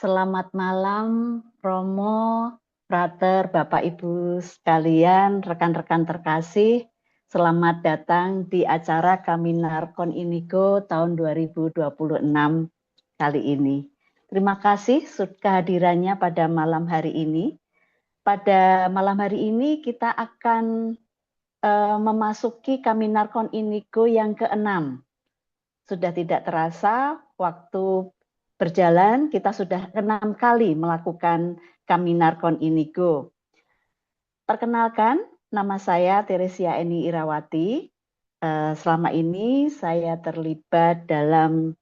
Selamat malam, Romo, Frater, Bapak Ibu sekalian, rekan-rekan terkasih. Selamat datang di acara Kaminar Kon Inigo tahun 2026 kali ini. Terima kasih kehadirannya pada malam hari ini. Pada malam hari ini kita akan memasuki Kaminar Kon Inigo yang ke-6. Sudah tidak terasa, waktu berjalan kita sudah 6 kali melakukan Kaminar Kon Inigo. Perkenalkan, nama saya Teresia Eni Irawati. Selama ini saya terlibat dalam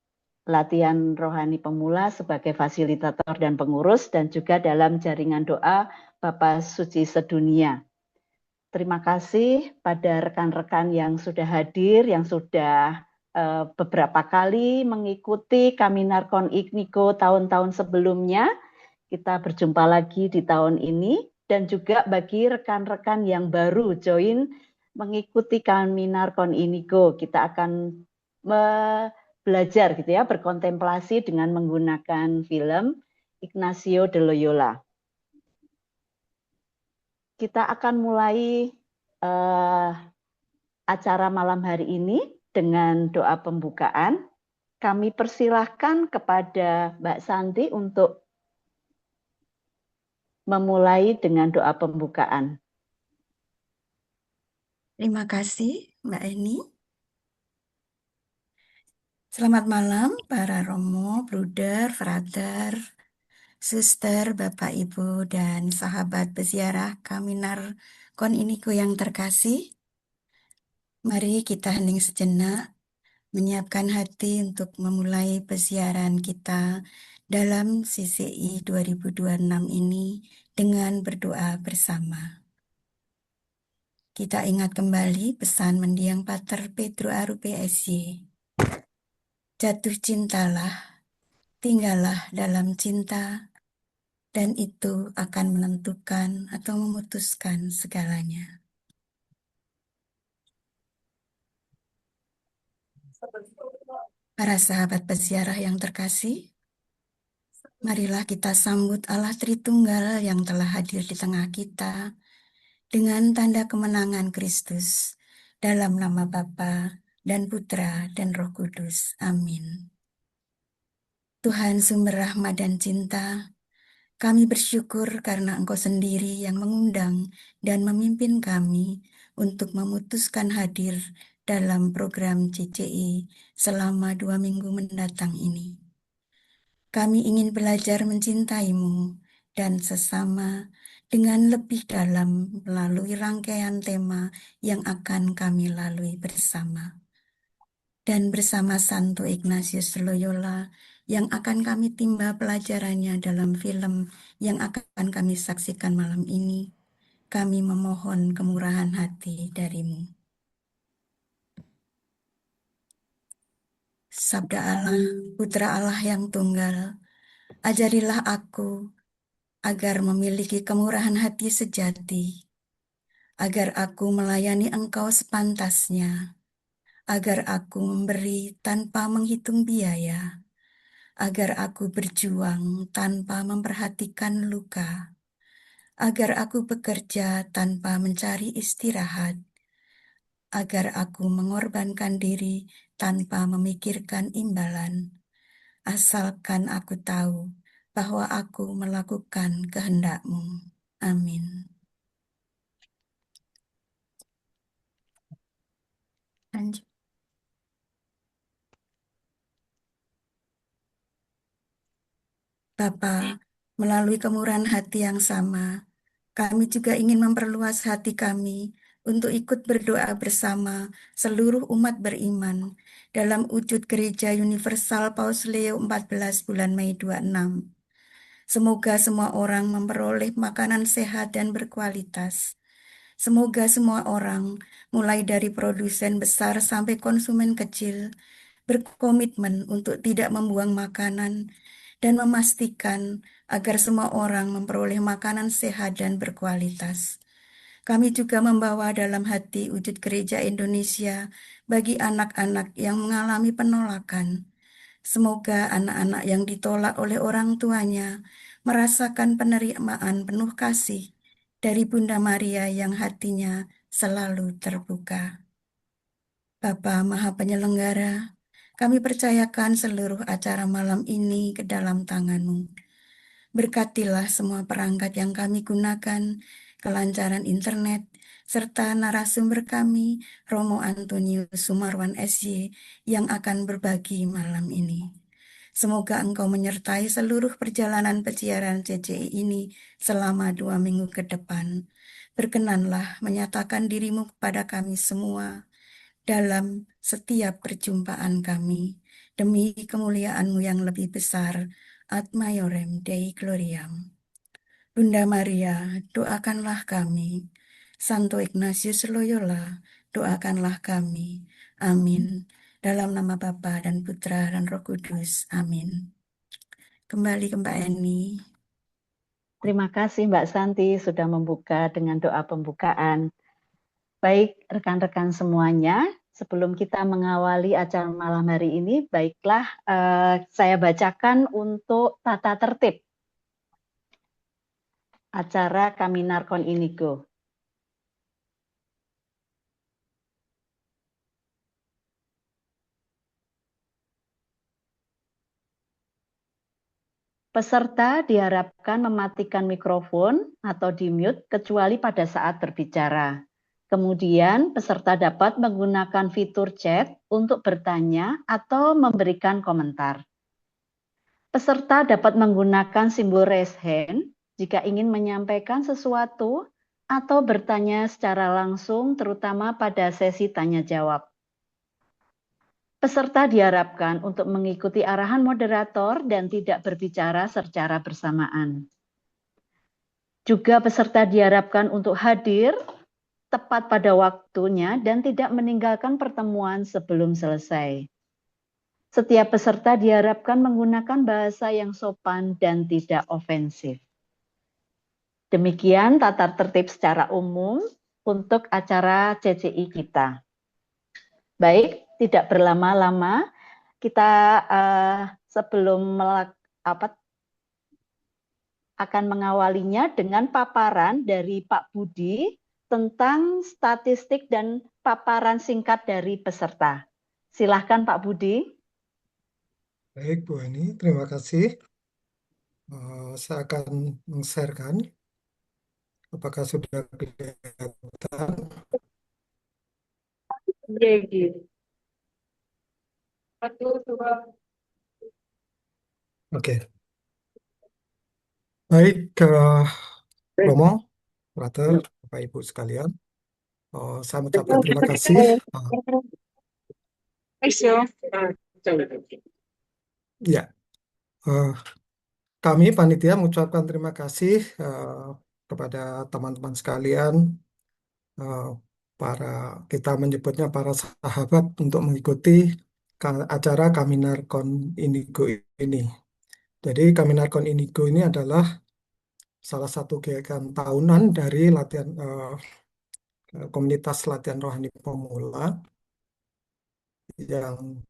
pelatihan rohani pemula sebagai fasilitator dan pengurus dan juga dalam jaringan doa Bapa Suci Sedunia. Terima kasih pada rekan-rekan yang sudah hadir, yang sudah beberapa kali mengikuti Kaminar Kon Inigo tahun-tahun sebelumnya. Kita berjumpa lagi di tahun ini, dan juga bagi rekan-rekan yang baru join mengikuti Kaminar Kon Inigo, kita akan belajar gitu ya, berkontemplasi dengan menggunakan film Ignacio de Loyola. Kita akan mulai acara malam hari ini dengan doa pembukaan. Kami persilahkan kepada Mbak Santi untuk memulai dengan doa pembukaan. Terima kasih, Mbak Eni. Selamat malam para Romo, Bruder, Frater, Suster, Bapak, Ibu, dan sahabat peziarah Kaminar Kon Inigo yang terkasih. Mari kita hening sejenak, menyiapkan hati untuk memulai peziarahan kita dalam CCI 2026 ini dengan berdoa bersama. Kita ingat kembali pesan mendiang Pater Pedro Arupe SY. Jatuh cintalah, tinggallah dalam cinta, dan itu akan menentukan atau memutuskan segalanya. Para sahabat peziarah yang terkasih, marilah kita sambut Allah Tritunggal yang telah hadir di tengah kita dengan tanda kemenangan Kristus dalam nama Bapa dan Putra dan Roh Kudus. Amin. Tuhan sumber rahmat dan cinta, kami bersyukur karena Engkau sendiri yang mengundang dan memimpin kami untuk memutuskan hadir dalam program CCI selama 2 minggu mendatang ini. Kami ingin belajar mencintai-Mu dan sesama dengan lebih dalam melalui rangkaian tema yang akan kami lalui bersama. Dan bersama Santo Ignatius Loyola yang akan kami timba pelajarannya dalam film yang akan kami saksikan malam ini, kami memohon kemurahan hati dari-Mu. Sabda Allah, Putra Allah yang tunggal, ajarilah aku agar memiliki kemurahan hati sejati, agar aku melayani Engkau sepantasnya, agar aku memberi tanpa menghitung biaya, agar aku berjuang tanpa memperhatikan luka, agar aku bekerja tanpa mencari istirahat, agar aku mengorbankan diri tanpa memikirkan imbalan, asalkan aku tahu bahwa aku melakukan kehendak-Mu. Amin. Lanjut. Bapa, melalui kemurahan hati yang sama, kami juga ingin memperluas hati kami untuk ikut berdoa bersama seluruh umat beriman dalam wujud Gereja Universal Paus Leo XIV bulan Mei 26. Semoga semua orang memperoleh makanan sehat dan berkualitas. Semoga semua orang, mulai dari produsen besar sampai konsumen kecil, berkomitmen untuk tidak membuang makanan dan memastikan agar semua orang memperoleh makanan sehat dan berkualitas. Kami juga membawa dalam hati wujud Gereja Indonesia bagi anak-anak yang mengalami penolakan, Semoga anak-anak yang ditolak oleh orang tuanya merasakan penerimaan penuh kasih dari Bunda Maria yang hatinya selalu terbuka. Bapa Maha Penyelenggara, kami percayakan seluruh acara malam ini ke dalam tangan-Mu. Berkatilah semua perangkat yang kami gunakan, kelancaran internet, serta narasumber kami, Romo Antonius Sumarwan SY, yang akan berbagi malam ini. Semoga Engkau menyertai seluruh perjalanan peziaran CCI ini selama 2 minggu ke depan. Berkenanlah menyatakan dirimu kepada kami semua dalam setiap perjumpaan kami, demi kemuliaan-Mu yang lebih besar, ad maiorem Dei Gloriam. Bunda Maria, doakanlah kami. Santo Ignatius Loyola, doakanlah kami. Amin. Dalam nama Bapa dan Putra dan Roh Kudus. Amin. Kembali ke Mbak Eni. Terima kasih Mbak Santi sudah membuka dengan doa pembukaan. Baik rekan-rekan semuanya, sebelum kita mengawali acara malam hari ini, baiklah saya bacakan untuk tata tertib acara Kaminarkon Inigo. Peserta diharapkan mematikan mikrofon atau di-mute kecuali pada saat berbicara. Kemudian peserta dapat menggunakan fitur chat untuk bertanya atau memberikan komentar. Peserta dapat menggunakan simbol raise hand jika ingin menyampaikan sesuatu atau bertanya secara langsung terutama pada sesi tanya jawab. Peserta diharapkan untuk mengikuti arahan moderator dan tidak berbicara secara bersamaan. Juga peserta diharapkan untuk hadir tepat pada waktunya dan tidak meninggalkan pertemuan sebelum selesai. Setiap peserta diharapkan menggunakan bahasa yang sopan dan tidak ofensif. Demikian tata tertib secara umum untuk acara CCI kita. Baik, tidak berlama-lama, kita sebelum akan mengawalinya dengan paparan dari Pak Budi tentang statistik dan paparan singkat dari peserta. Silahkan Pak Budi. Baik, Bu Eni, terima kasih. Saya akan meng-sharekan. Apakah sudah kelihatan? Oke. Baik, Romo, Frater, Bapak Ibu sekalian, saya mengucapkan terima kasih. Ya, kami panitia mengucapkan terima kasih kepada teman-teman sekalian, kita menyebutnya para sahabat untuk mengikuti acara Kaminarkon Inigo ini. Jadi Kaminarkon Inigo ini adalah salah satu kegiatan tahunan dari latihan komunitas latihan rohani pemula yang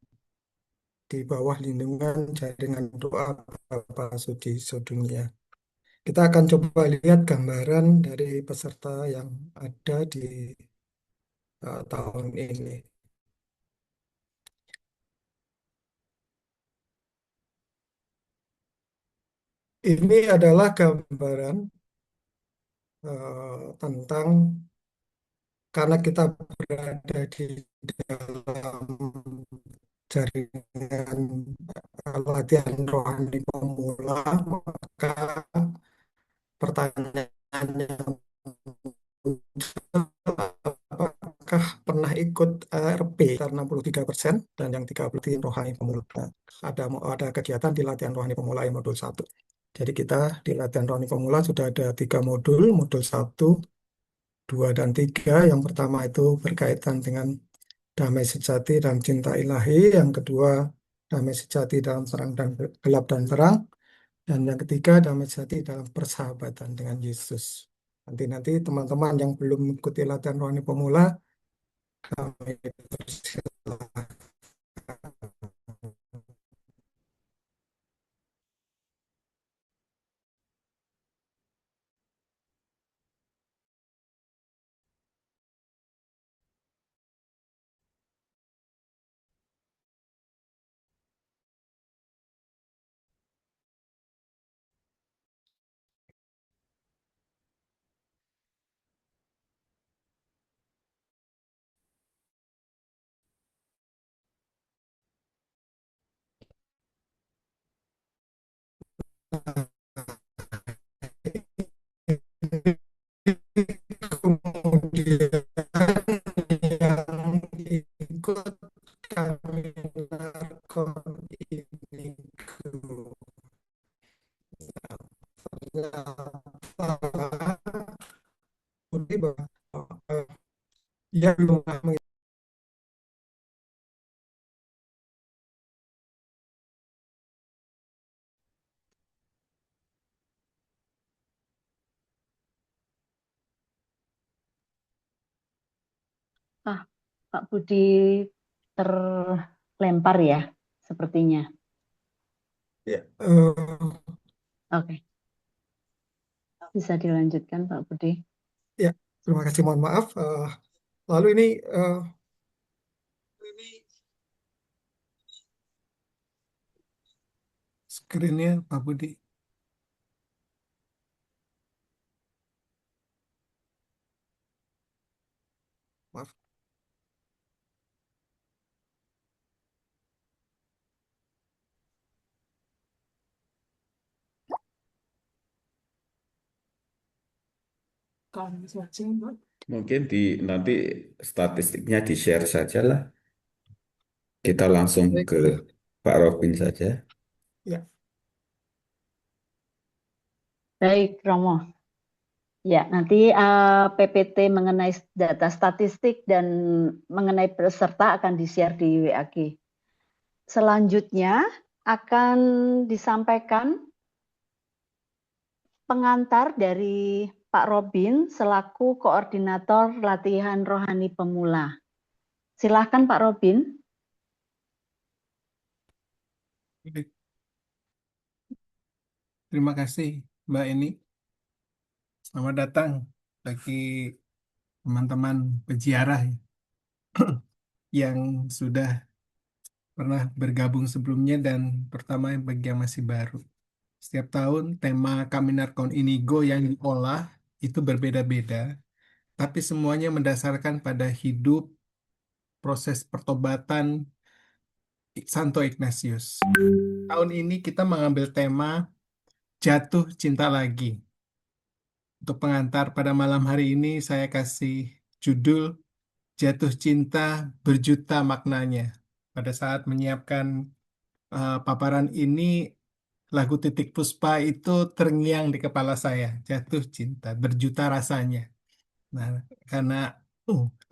di bawah lindungan jaringan doa Bapa Suci Sedunia. Kita akan coba lihat gambaran dari peserta yang ada di tahun ini. Ini adalah gambaran tentang karena kita berada di dalam jaringan latihan rohani pemula, maka pertanyaannya apakah pernah ikut RP karena 63% dan yang 30% rohani pemula. Ada kegiatan di latihan rohani pemula yang modul 1. Jadi kita di latihan rohani pemula sudah ada 3 modul, modul 1, 2, dan 3. Yang pertama itu berkaitan dengan damai sejati dan cinta ilahi. Yang kedua, damai sejati dalam terang dan gelap dan terang. Dan yang ketiga, damai sejati dalam persahabatan dengan Yesus. Nanti teman-teman yang belum mengikuti latihan rohani pemula, kami persilahkan Kemudian yang ikut kami lakukan ini ternyata Budi bahwa eh, yang belum Ah, Pak Budi terlempar ya, sepertinya. ya, Oke, bisa dilanjutkan Pak Budi. ya, terima kasih, mohon maaf. Lalu ini screen-nya Pak Budi. Maaf. Mungkin nanti statistiknya di-share saja lah. Kita langsung Baik. ke Pak Robin saja. Ya, Baik, Romo. Ya, nanti PPT mengenai data statistik dan mengenai peserta akan di-share di WAG. Selanjutnya akan disampaikan pengantar dari Pak Robin selaku koordinator latihan rohani pemula. Silahkan Pak Robin. baik. Terima kasih Mbak Eni. Selamat datang bagi teman-teman peziarah yang sudah pernah bergabung sebelumnya dan pertama bagi yang masih baru. Setiap tahun tema Kaminarkon Inigo yang diolah itu berbeda-beda, tapi semuanya mendasarkan pada hidup proses pertobatan Santo Ignatius. Tahun ini kita mengambil tema Jatuh Cinta Lagi. Untuk pengantar pada malam hari ini saya kasih judul Jatuh Cinta Berjuta Maknanya. Pada saat menyiapkan paparan ini, lagu Titik Puspa itu terngiang di kepala saya. Jatuh cinta, berjuta rasanya. Nah, karena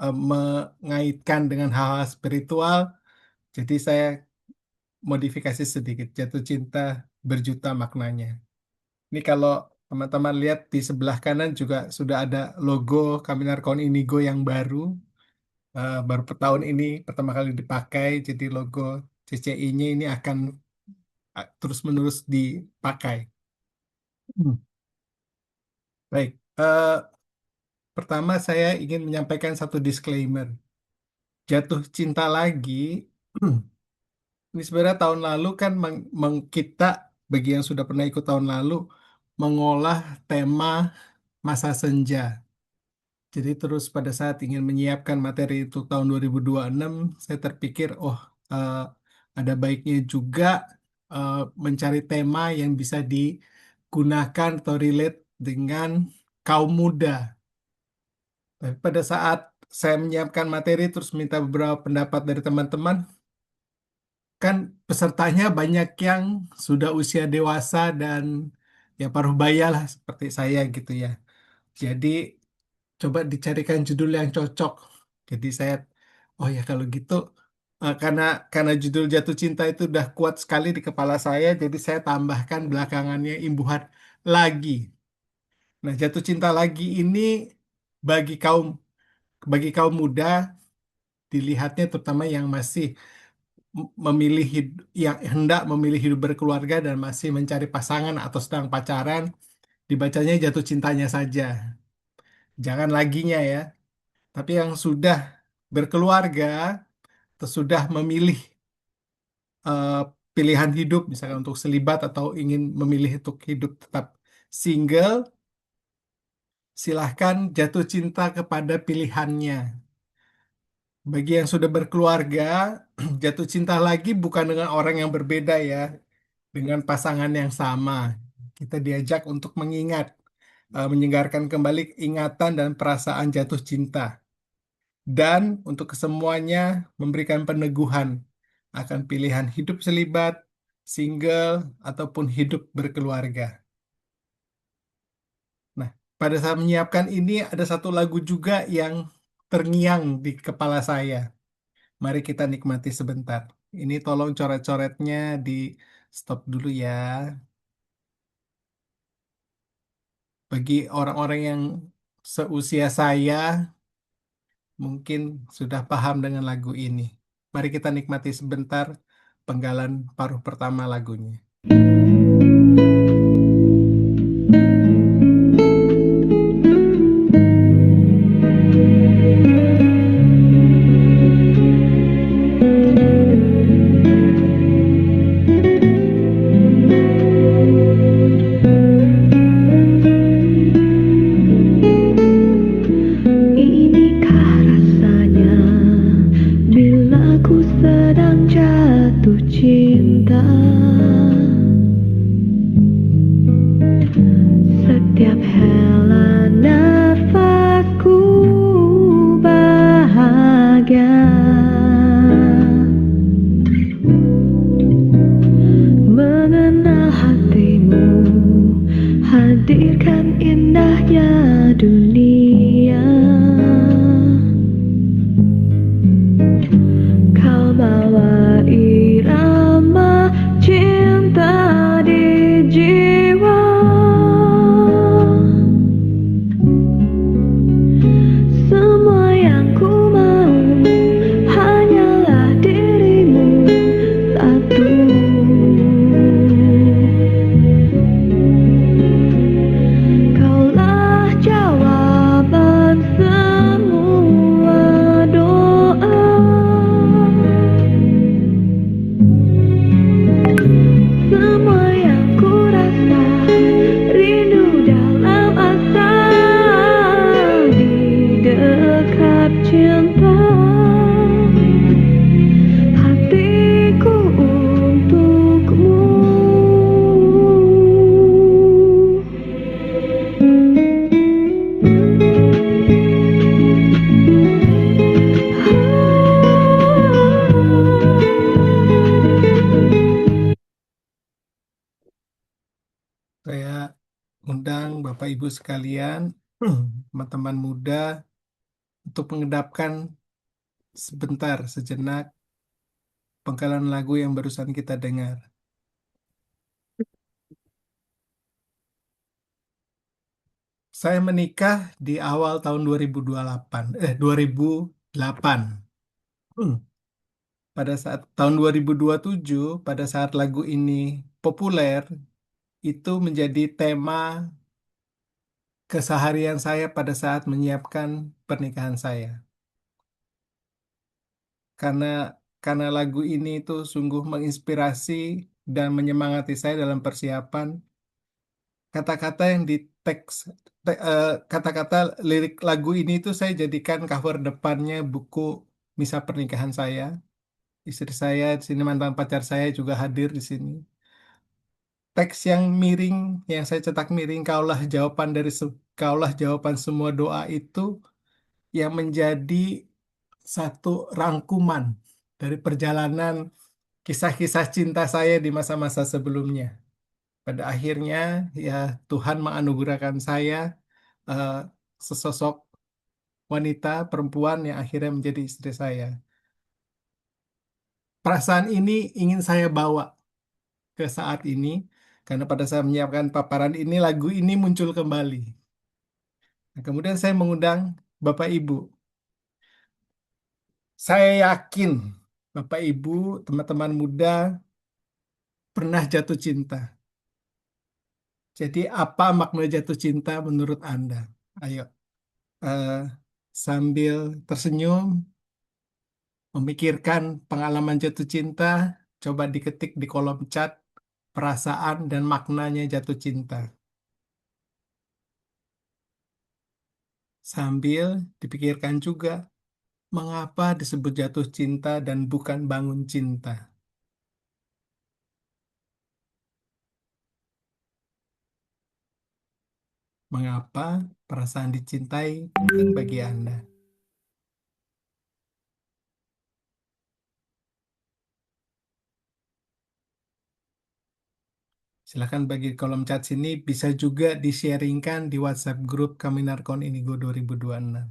mengaitkan dengan hal-hal spiritual, jadi saya modifikasi sedikit. Jatuh cinta, berjuta maknanya. Ini kalau teman-teman lihat di sebelah kanan juga sudah ada logo Kaminarkon Inigo yang baru. Baru per tahun ini pertama kali dipakai. Jadi logo CCI-nya ini akan terus-menerus dipakai. Hmm. Baik, pertama saya ingin menyampaikan satu disclaimer. Jatuh cinta lagi, ini sebenarnya tahun lalu kan kita, bagi yang sudah pernah ikut tahun lalu, mengolah tema masa senja. Jadi terus pada saat ingin menyiapkan materi untuk tahun 2026, saya terpikir, oh eh, ada baiknya juga eh, mencari tema yang bisa digunakan atau relate dengan kaum muda. Tapi pada saat saya menyiapkan materi terus minta beberapa pendapat dari teman-teman, kan pesertanya banyak yang sudah usia dewasa dan ya paruh baya lah seperti saya gitu ya. Jadi coba dicarikan judul yang cocok. Jadi saya, oh ya kalau gitu, karena judul Jatuh Cinta itu udah kuat sekali di kepala saya, jadi saya tambahkan belakangannya imbuhan lagi. Nah, Jatuh Cinta Lagi ini bagi kaum muda dilihatnya terutama yang masih memilih yang hendak memilih hidup berkeluarga dan masih mencari pasangan atau sedang pacaran, dibacanya Jatuh Cintanya saja. Jangan laginya ya. Tapi yang sudah berkeluarga atau sudah memilih eh, pilihan hidup, misalkan untuk selibat atau ingin memilih untuk hidup tetap single, silahkan jatuh cinta kepada pilihannya. Bagi yang sudah berkeluarga, jatuh cinta lagi bukan dengan orang yang berbeda ya, dengan pasangan yang sama. Kita diajak untuk mengingat, menyegarkan kembali ingatan dan perasaan jatuh cinta. Dan untuk kesemuanya memberikan peneguhan akan pilihan hidup selibat, single, ataupun hidup berkeluarga. Nah, pada saat menyiapkan ini ada satu lagu juga yang terngiang di kepala saya. Mari kita nikmati sebentar. Ini tolong coret-coretnya di stop dulu ya. Bagi orang-orang yang seusia saya, mungkin sudah paham dengan lagu ini. Mari kita nikmati sebentar penggalan paruh pertama lagunya. Inikah rasanya bila ku sedang jatuh cinta? Setiap hela nafasku bahagia, mengenal hatimu, hadirkan indahnya dunia. Kau bawa irama cinta di jiwa, semua yang ku mau hanyalah dirimu satu. Kaulah jawaban semua doa. Semua yang ku rasa, rindu dalam asa, di dekat cinta, hatiku untukmu. Saya undang Bapak Ibu sekalian, teman-teman muda, untuk mengedapkan sebentar, sejenak, penggalan lagu yang barusan kita dengar. Saya menikah di awal tahun 2008. Pada saat tahun 2027, pada saat lagu ini populer, itu menjadi tema keseharian saya pada saat menyiapkan pernikahan saya. Karena karena lagu ini itu sungguh menginspirasi dan menyemangati saya dalam persiapan. Kata-kata yang di teks, kata-kata lirik lagu ini itu saya jadikan cover depannya buku misa pernikahan saya. Istri saya di sini, mantan pacar saya juga hadir di sini. Teks yang miring, yang saya cetak miring, kaulah jawaban semua doa itu yang menjadi satu rangkuman dari perjalanan kisah-kisah cinta saya di masa-masa sebelumnya. Pada akhirnya, ya Tuhan menganugerahkan saya eh, sesosok wanita perempuan yang akhirnya menjadi istri saya. Perasaan ini ingin saya bawa ke saat ini, karena pada saat menyiapkan paparan ini, lagu ini muncul kembali. Nah, kemudian saya mengundang Bapak Ibu. Saya yakin Bapak Ibu, teman-teman muda pernah jatuh cinta. Jadi apa makna jatuh cinta menurut Anda? Ayo, eh, sambil tersenyum, memikirkan pengalaman jatuh cinta, coba diketik di kolom chat perasaan dan maknanya jatuh cinta. Sambil dipikirkan juga mengapa disebut jatuh cinta dan bukan bangun cinta. Mengapa perasaan dicintai penting bagi Anda? Silakan bagi kolom chat sini, bisa juga di-sharingkan di WhatsApp grup Kaminarkon Indigo 2026.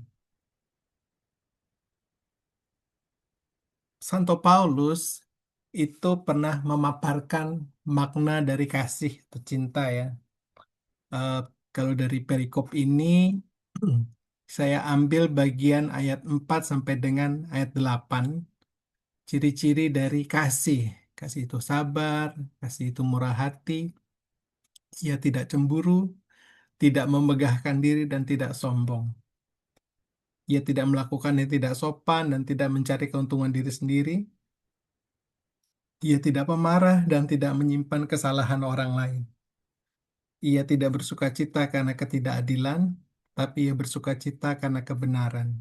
Santo Paulus itu pernah memaparkan makna dari kasih atau cinta ya. Eh, Kalau dari perikop ini, saya ambil bagian ayat 4 sampai dengan ayat 8, ciri-ciri dari kasih. Kasih itu sabar, kasih itu murah hati, ia tidak cemburu, tidak memegahkan diri, dan tidak sombong. Ia tidak melakukan yang tidak sopan dan tidak mencari keuntungan diri sendiri. Ia tidak pemarah dan tidak menyimpan kesalahan orang lain. Ia tidak bersukacita karena ketidakadilan, tapi ia bersukacita karena kebenaran.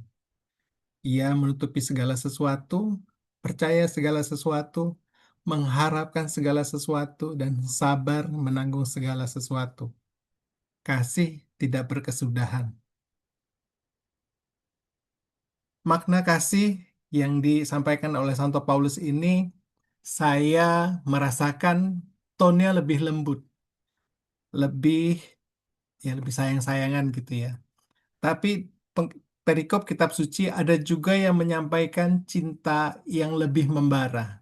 Ia menutupi segala sesuatu, percaya segala sesuatu, mengharapkan segala sesuatu, dan sabar menanggung segala sesuatu. Kasih tidak berkesudahan. Makna kasih yang disampaikan oleh Santo Paulus ini, saya merasakan tone-nya lebih lembut, lebih lebih sayang-sayangan gitu ya. Tapi perikop kitab suci ada juga yang menyampaikan cinta yang lebih membara.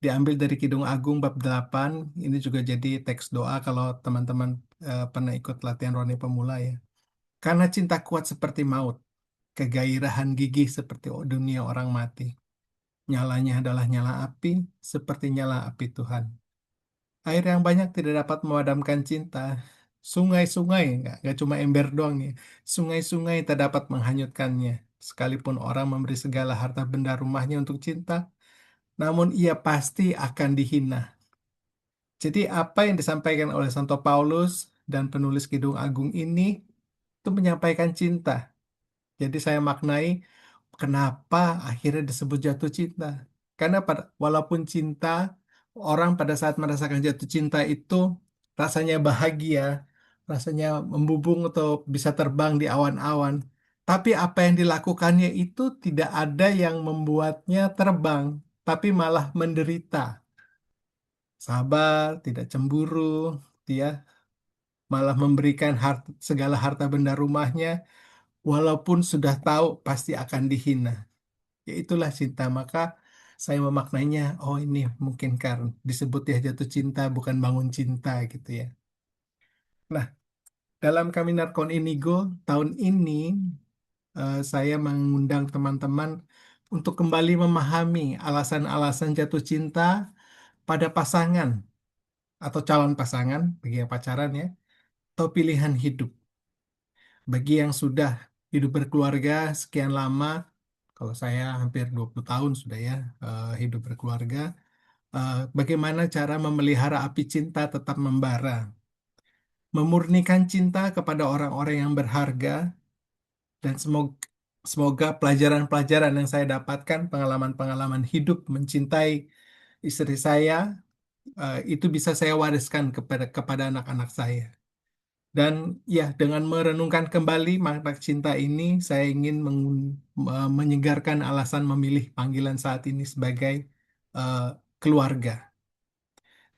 Diambil dari Kidung Agung bab 8, ini juga jadi teks doa kalau teman-teman pernah ikut latihan rohani pemula ya. Karena cinta kuat seperti maut, kegairahan gigih seperti dunia orang mati. Nyalanya adalah nyala api, seperti nyala api Tuhan. Air yang banyak tidak dapat memadamkan cinta. Sungai-sungai, nggak cuma ember doang nih. Sungai-sungai tak dapat menghanyutkannya. Sekalipun orang memberi segala harta benda rumahnya untuk cinta, namun ia pasti akan dihina. Jadi apa yang disampaikan oleh Santo Paulus dan penulis Kidung Agung ini itu menyampaikan cinta. Jadi saya maknai kenapa akhirnya disebut jatuh cinta. Karena walaupun cinta, orang pada saat merasakan jatuh cinta itu rasanya bahagia, rasanya membubung atau bisa terbang di awan-awan. Tapi apa yang dilakukannya itu tidak ada yang membuatnya terbang, tapi malah menderita. Sabar, tidak cemburu, dia malah memberikan segala harta benda rumahnya, walaupun sudah tahu pasti akan dihina. Ya itulah cinta. Maka saya memaknainya, oh ini mungkin karena disebut ya jatuh cinta, bukan bangun cinta gitu ya. Nah, dalam Kaminarkon Indigo tahun ini, saya mengundang teman-teman untuk kembali memahami alasan-alasan jatuh cinta pada pasangan atau calon pasangan, bagi yang pacaran ya, atau pilihan hidup. Bagi yang sudah hidup berkeluarga sekian lama, kalau saya hampir 20 tahun sudah ya hidup berkeluarga, bagaimana cara memelihara api cinta tetap membara, memurnikan cinta kepada orang-orang yang berharga, dan semoga pelajaran-pelajaran yang saya dapatkan, pengalaman-pengalaman hidup mencintai istri saya, itu bisa saya wariskan kepada anak-anak saya. Dan ya, dengan merenungkan kembali makna cinta ini, saya ingin menyegarkan alasan memilih panggilan saat ini sebagai uh, keluarga.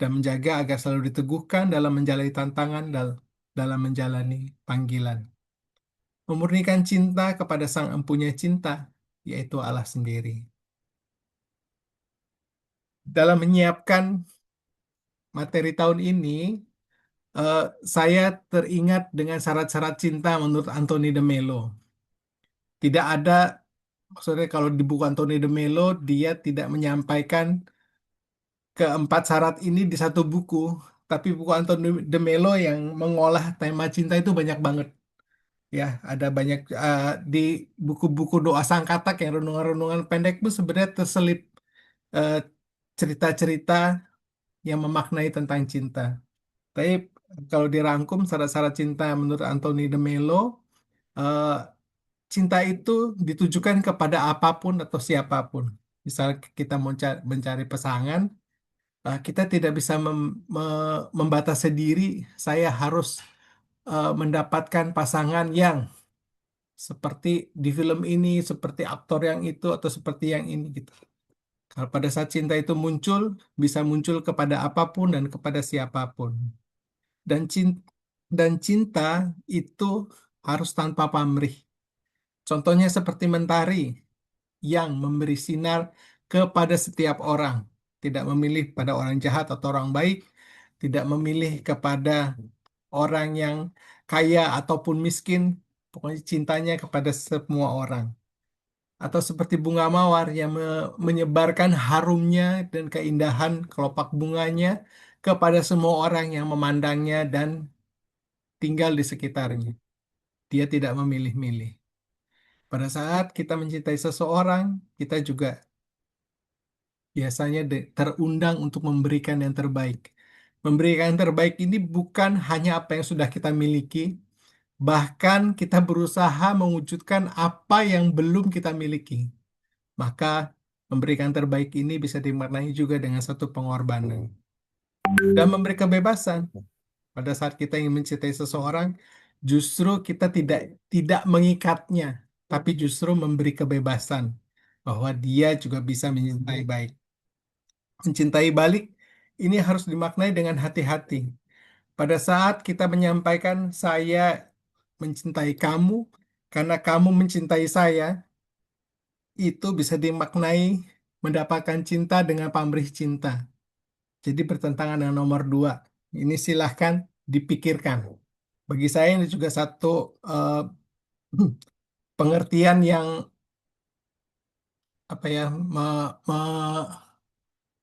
Dan menjaga agar selalu diteguhkan dalam menjalani tantangan dan dalam menjalani panggilan. Memurnikan cinta kepada Sang Empunya Cinta, yaitu Allah sendiri. Dalam menyiapkan materi tahun ini, saya teringat dengan syarat-syarat cinta menurut Anthony de Mello. Tidak ada, maksudnya kalau di buku Anthony de Mello, dia tidak menyampaikan keempat syarat ini di satu buku, tapi buku Anthony de Mello yang mengolah tema cinta itu banyak banget. Ya, ada banyak di buku-buku doa sang katak yang renungan-renungan pendek itu sebenarnya terselip eh, cerita-cerita yang memaknai tentang cinta. Tapi kalau dirangkum syarat-syarat cinta menurut Anthony de Mello, eh, cinta itu ditujukan kepada apapun atau siapapun. Misal kita mau mencari pasangan, kita tidak bisa membatasi diri, saya harus mendapatkan pasangan yang seperti di film ini, seperti aktor yang itu, atau seperti yang ini gitu. Kalau pada saat cinta itu muncul, bisa muncul kepada apapun dan kepada siapapun. Dan cinta itu harus tanpa pamrih. Contohnya seperti mentari yang memberi sinar kepada setiap orang, tidak memilih pada orang jahat atau orang baik, tidak memilih kepada orang yang kaya ataupun miskin, pokoknya cintanya kepada semua orang. Atau seperti bunga mawar yang menyebarkan harumnya dan keindahan kelopak bunganya kepada semua orang yang memandangnya dan tinggal di sekitarnya. Dia tidak memilih-milih. Pada saat kita mencintai seseorang, kita juga biasanya terundang untuk memberikan yang terbaik. Memberikan yang terbaik ini bukan hanya apa yang sudah kita miliki, bahkan kita berusaha mewujudkan apa yang belum kita miliki. Maka memberikan terbaik ini bisa dimaknai juga dengan satu pengorbanan. Dan memberi kebebasan. Pada saat kita ingin mencintai seseorang, justru kita tidak mengikatnya, tapi justru memberi kebebasan bahwa dia juga bisa mencintai baik. Mencintai balik ini harus dimaknai dengan hati-hati. Pada saat kita menyampaikan saya mencintai kamu karena kamu mencintai saya, itu bisa dimaknai mendapatkan cinta dengan pamrih cinta. Jadi bertentangan dengan nomor 2. Ini silahkan dipikirkan. Bagi saya ini juga satu pengertian yang apa ya,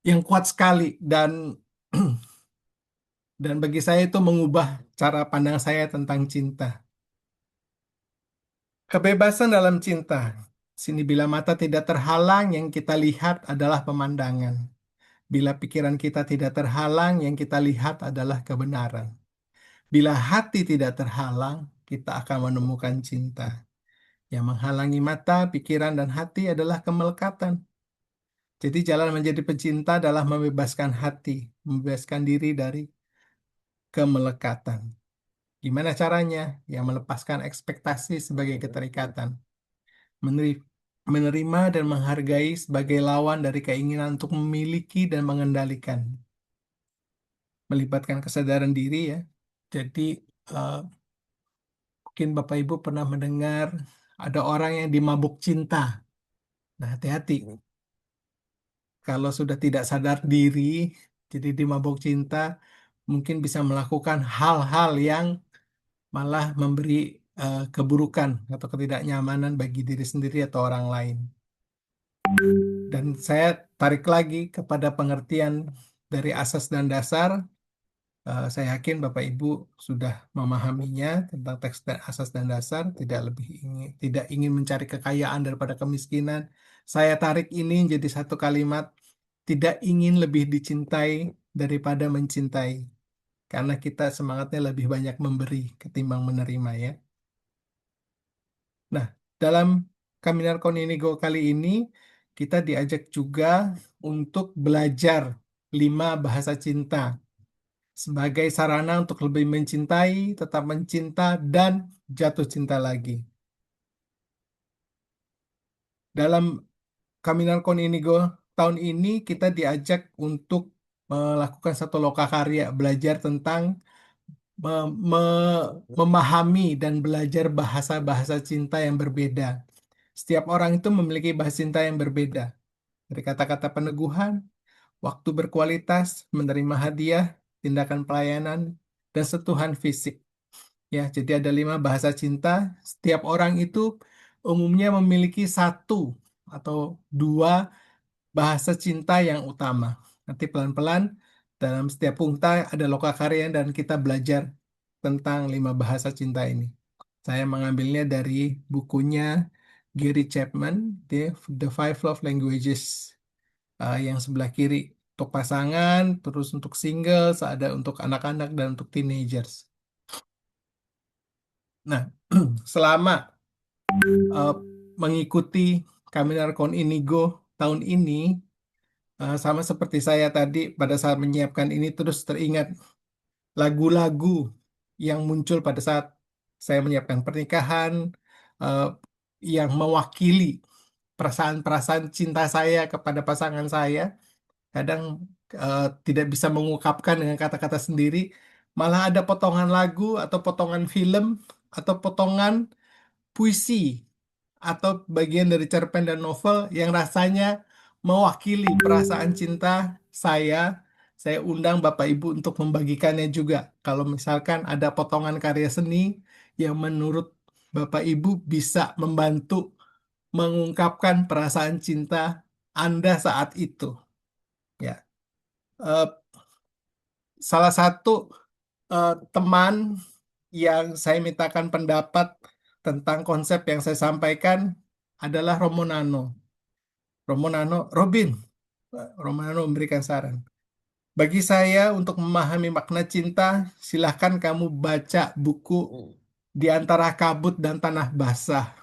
yang kuat sekali dan dan bagi saya itu mengubah cara pandang saya tentang cinta. Kebebasan dalam cinta. Sini bila mata tidak terhalang, yang kita lihat adalah pemandangan. Bila pikiran kita tidak terhalang, yang kita lihat adalah kebenaran. Bila hati tidak terhalang, kita akan menemukan cinta. Yang menghalangi mata, pikiran, dan hati adalah kemelekatan. Jadi jalan menjadi pecinta adalah membebaskan hati, membebaskan diri dari kemelekatan. Gimana caranya? Yang melepaskan ekspektasi sebagai keterikatan. Menerima dan menghargai sebagai lawan dari keinginan untuk memiliki dan mengendalikan. Melibatkan kesadaran diri ya. Jadi mungkin Bapak Ibu pernah mendengar ada orang yang dimabuk cinta. Nah, hati-hati. Kalau sudah tidak sadar diri, jadi dimabuk cinta, mungkin bisa melakukan hal-hal yang malah memberi keburukan atau ketidaknyamanan bagi diri sendiri atau orang lain. Dan saya tarik lagi kepada pengertian dari asas dan dasar. Saya yakin Bapak Ibu sudah memahaminya tentang teks dan asas dan dasar, tidak ingin mencari kekayaan daripada kemiskinan. Saya tarik ini jadi satu kalimat, tidak ingin lebih dicintai daripada mencintai. Karena kita semangatnya lebih banyak memberi ketimbang menerima ya. Nah, dalam Kaminar Koninigo kali ini kita diajak juga untuk belajar 5 bahasa cinta sebagai sarana untuk lebih mencintai, tetap mencinta, dan jatuh cinta lagi. Dalam Kaminar Koninigo tahun ini kita diajak untuk melakukan satu lokakarya, belajar tentang memahami dan belajar bahasa-bahasa cinta yang berbeda. Setiap orang itu memiliki bahasa cinta yang berbeda. Dari kata-kata peneguhan, waktu berkualitas, menerima hadiah, tindakan pelayanan, dan sentuhan fisik. Ya, jadi ada 5 bahasa cinta. Setiap orang itu umumnya memiliki 1 atau 2 bahasa cinta yang utama. Nanti pelan-pelan dalam setiap punta ada lokakarya dan kita belajar tentang 5 bahasa cinta ini. Saya mengambilnya dari bukunya Gary Chapman, The 5 Love Languages, yang sebelah kiri untuk pasangan, terus untuk singles, ada untuk anak-anak dan untuk teenagers. Nah, selama mengikuti Kaminar Koninigo tahun ini, sama seperti saya tadi pada saat menyiapkan ini terus teringat lagu-lagu yang muncul pada saat saya menyiapkan pernikahan, eh, yang mewakili perasaan-perasaan cinta saya kepada pasangan saya. Kadang tidak bisa mengungkapkan dengan kata-kata sendiri, malah ada potongan lagu atau potongan film atau potongan puisi atau bagian dari cerpen dan novel yang rasanya mewakili perasaan cinta saya. Saya undang Bapak Ibu untuk membagikannya juga. Kalau misalkan ada potongan karya seni yang menurut Bapak Ibu bisa membantu mengungkapkan perasaan cinta Anda saat itu. Ya, Eh, salah satu teman yang saya mintakan pendapat tentang konsep yang saya sampaikan adalah Romo Nano. Robin, Romo Nano memberikan saran. Bagi saya, untuk memahami makna cinta, silahkan kamu baca buku Di Antara Kabut dan Tanah Basah.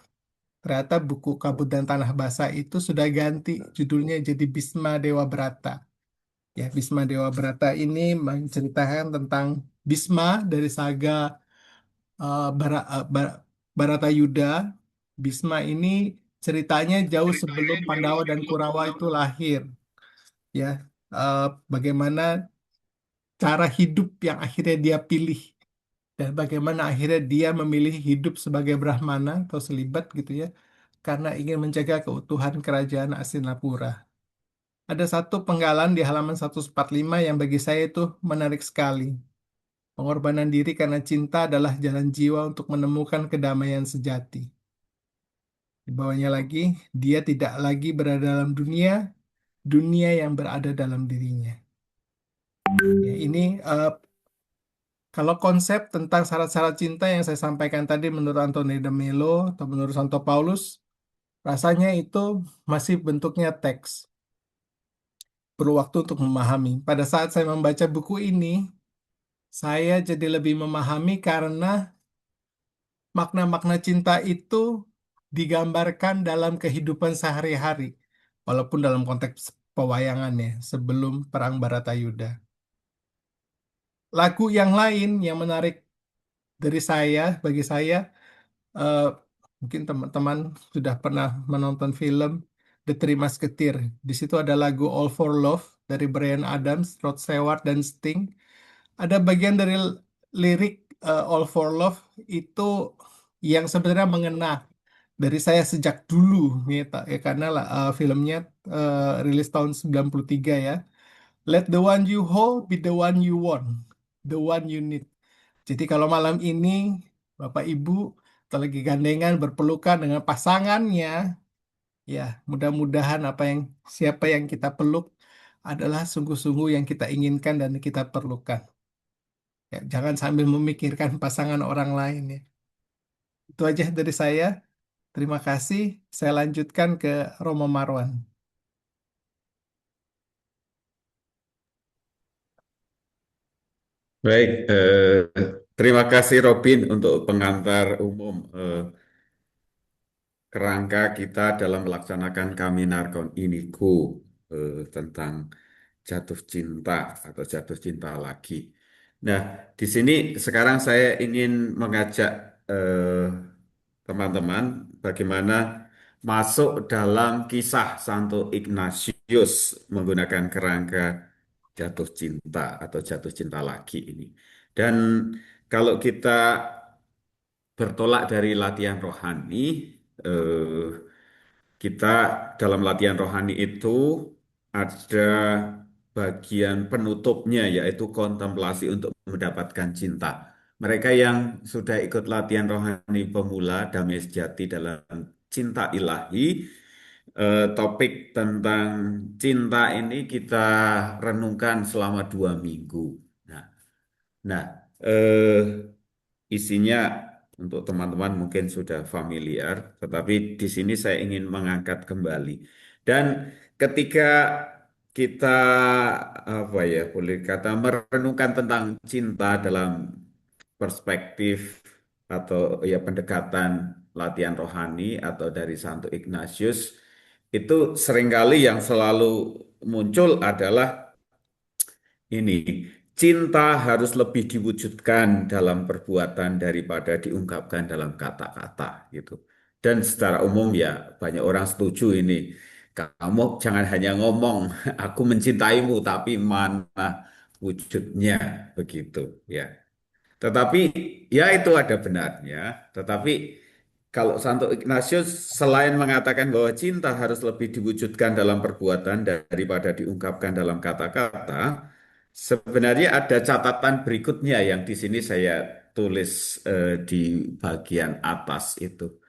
Ternyata buku Kabut dan Tanah Basah itu sudah ganti judulnya jadi Bisma Dewa Brata. Ya, Bisma Dewa Brata ini menceritakan tentang Bisma dari saga Baratayuda. Bisma ini ceritanya jauh sebelum Pandawa dan Kurawa itu lahir. Ya, eh, bagaimana cara hidup yang akhirnya dia pilih dan bagaimana akhirnya dia memilih hidup sebagai Brahmana atau selibat gitu ya, karena ingin menjaga keutuhan kerajaan Hastinapura. Ada satu penggalan di halaman 145 yang bagi saya itu menarik sekali. Pengorbanan diri karena cinta adalah jalan jiwa untuk menemukan kedamaian sejati. Di bawahnya lagi, dia tidak lagi berada dalam dunia, dunia yang berada dalam dirinya. Ya, ini kalau konsep tentang syarat-syarat cinta yang saya sampaikan tadi menurut Anthony de Mello atau menurut Santo Paulus, rasanya itu masih bentuknya teks. Perlu waktu untuk memahami. Pada saat saya membaca buku ini, saya jadi lebih memahami karena makna-makna cinta itu digambarkan dalam kehidupan sehari-hari, walaupun dalam konteks pewayangannya sebelum Perang Baratayuda. Lagu yang lain yang menarik dari saya, bagi saya, eh, mungkin teman-teman sudah pernah menonton film The Three Musketeers. Di situ ada lagu All for Love dari Bryan Adams, Rod Stewart, dan Sting. Ada bagian dari lirik All for Love itu yang sebenarnya mengena dari saya sejak dulu ya, ya karena filmnya rilis tahun 93 ya. Let the one you hold be the one you want, the one you need. Jadi kalau malam ini Bapak Ibu atau lagi gandengan berpelukan dengan pasangannya, ya mudah-mudahan siapa yang kita peluk adalah sungguh-sungguh yang kita inginkan dan kita perlukan. Ya, jangan sambil memikirkan pasangan orang lain ya. Itu aja dari saya. Terima kasih. Saya lanjutkan ke Romo Marwan. Baik, terima kasih Robin untuk pengantar umum kerangka kita dalam melaksanakan Kaminarkon Inigo tentang jatuh cinta atau jatuh cinta lagi. Nah, di sini sekarang saya ingin mengajak teman-teman bagaimana masuk dalam kisah Santo Ignatius menggunakan kerangka jatuh cinta atau jatuh cinta lagi ini. Dan kalau kita bertolak dari latihan rohani, eh, kita dalam latihan rohani itu ada bagian penutupnya yaitu kontemplasi untuk mendapatkan cinta. Mereka yang sudah ikut latihan rohani pemula damai sejati dalam cinta ilahi, topik tentang cinta ini kita renungkan selama 2 minggu. Nah, nah, isinya untuk teman-teman mungkin sudah familiar, tetapi di sini saya ingin mengangkat kembali. Dan ketika kita apa ya, boleh kata merenungkan tentang cinta dalam perspektif atau ya pendekatan latihan rohani atau dari Santo Ignatius, itu seringkali yang selalu muncul adalah ini cinta harus lebih diwujudkan dalam perbuatan daripada diungkapkan dalam kata-kata gitu. Dan secara umum ya banyak orang setuju ini. Kamu jangan hanya ngomong, aku mencintaimu, tapi mana wujudnya begitu ya. Tetapi ya itu ada benarnya. Tetapi kalau Santo Ignatius selain mengatakan bahwa cinta harus lebih diwujudkan dalam perbuatan daripada diungkapkan dalam kata-kata, sebenarnya ada catatan berikutnya yang di sini saya tulis di bagian atas itu,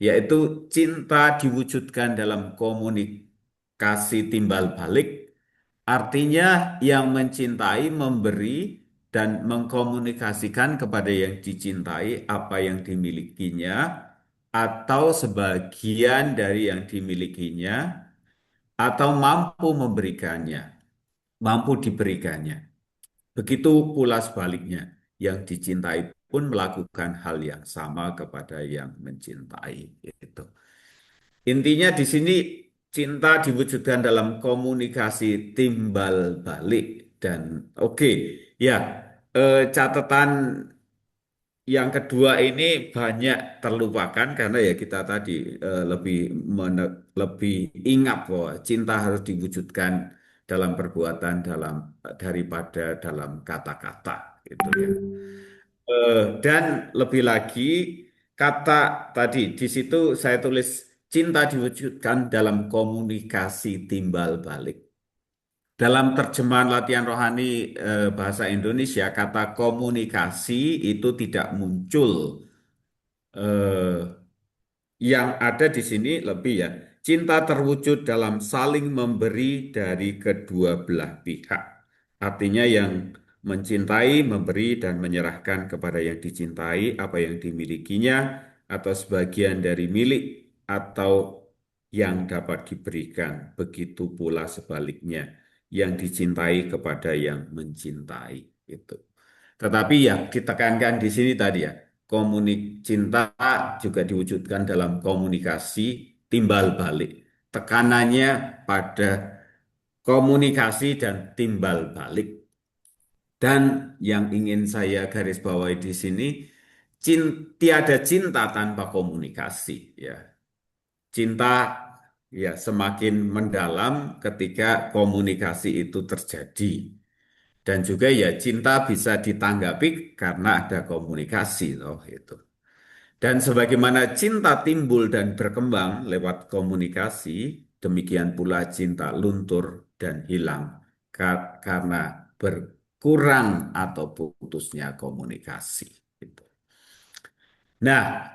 yaitu cinta diwujudkan dalam komunikasi timbal balik. Artinya yang mencintai memberi dan mengkomunikasikan kepada yang dicintai apa yang dimilikinya atau sebagian dari yang dimilikinya atau mampu memberikannya, mampu diberikannya. Begitu pula sebaliknya, yang dicintai pun melakukan hal yang sama kepada yang mencintai. Itu. Intinya di sini cinta diwujudkan dalam komunikasi timbal balik dan oke, ya catatan yang kedua ini banyak terlupakan karena ya kita tadi lebih ingat bahwa cinta harus diwujudkan dalam perbuatan daripada dalam kata-kata gitu ya. Dan lebih lagi kata tadi di situ saya tulis cinta diwujudkan dalam komunikasi timbal balik. Dalam terjemahan latihan rohani bahasa Indonesia, kata komunikasi itu tidak muncul. Eh, yang ada di sini lebih ya, cinta terwujud dalam saling memberi dari kedua belah pihak. Artinya yang mencintai, memberi, dan menyerahkan kepada yang dicintai apa yang dimilikinya atau sebagian dari milik atau yang dapat diberikan. Begitu pula sebaliknya, yang dicintai kepada yang mencintai itu. Tetapi ya ditekankan di sini tadi ya, cinta juga diwujudkan dalam komunikasi timbal balik. Tekanannya pada komunikasi dan timbal balik. Dan yang ingin saya garis bawahi di sini, tiada cinta tanpa komunikasi. Ya, cinta ya semakin mendalam ketika komunikasi itu terjadi. Dan juga ya cinta bisa ditanggapi karena ada komunikasi loh itu. Dan sebagaimana cinta timbul dan berkembang lewat komunikasi, demikian pula cinta luntur dan hilang karena berkurang atau putusnya komunikasi. Gitu. Nah,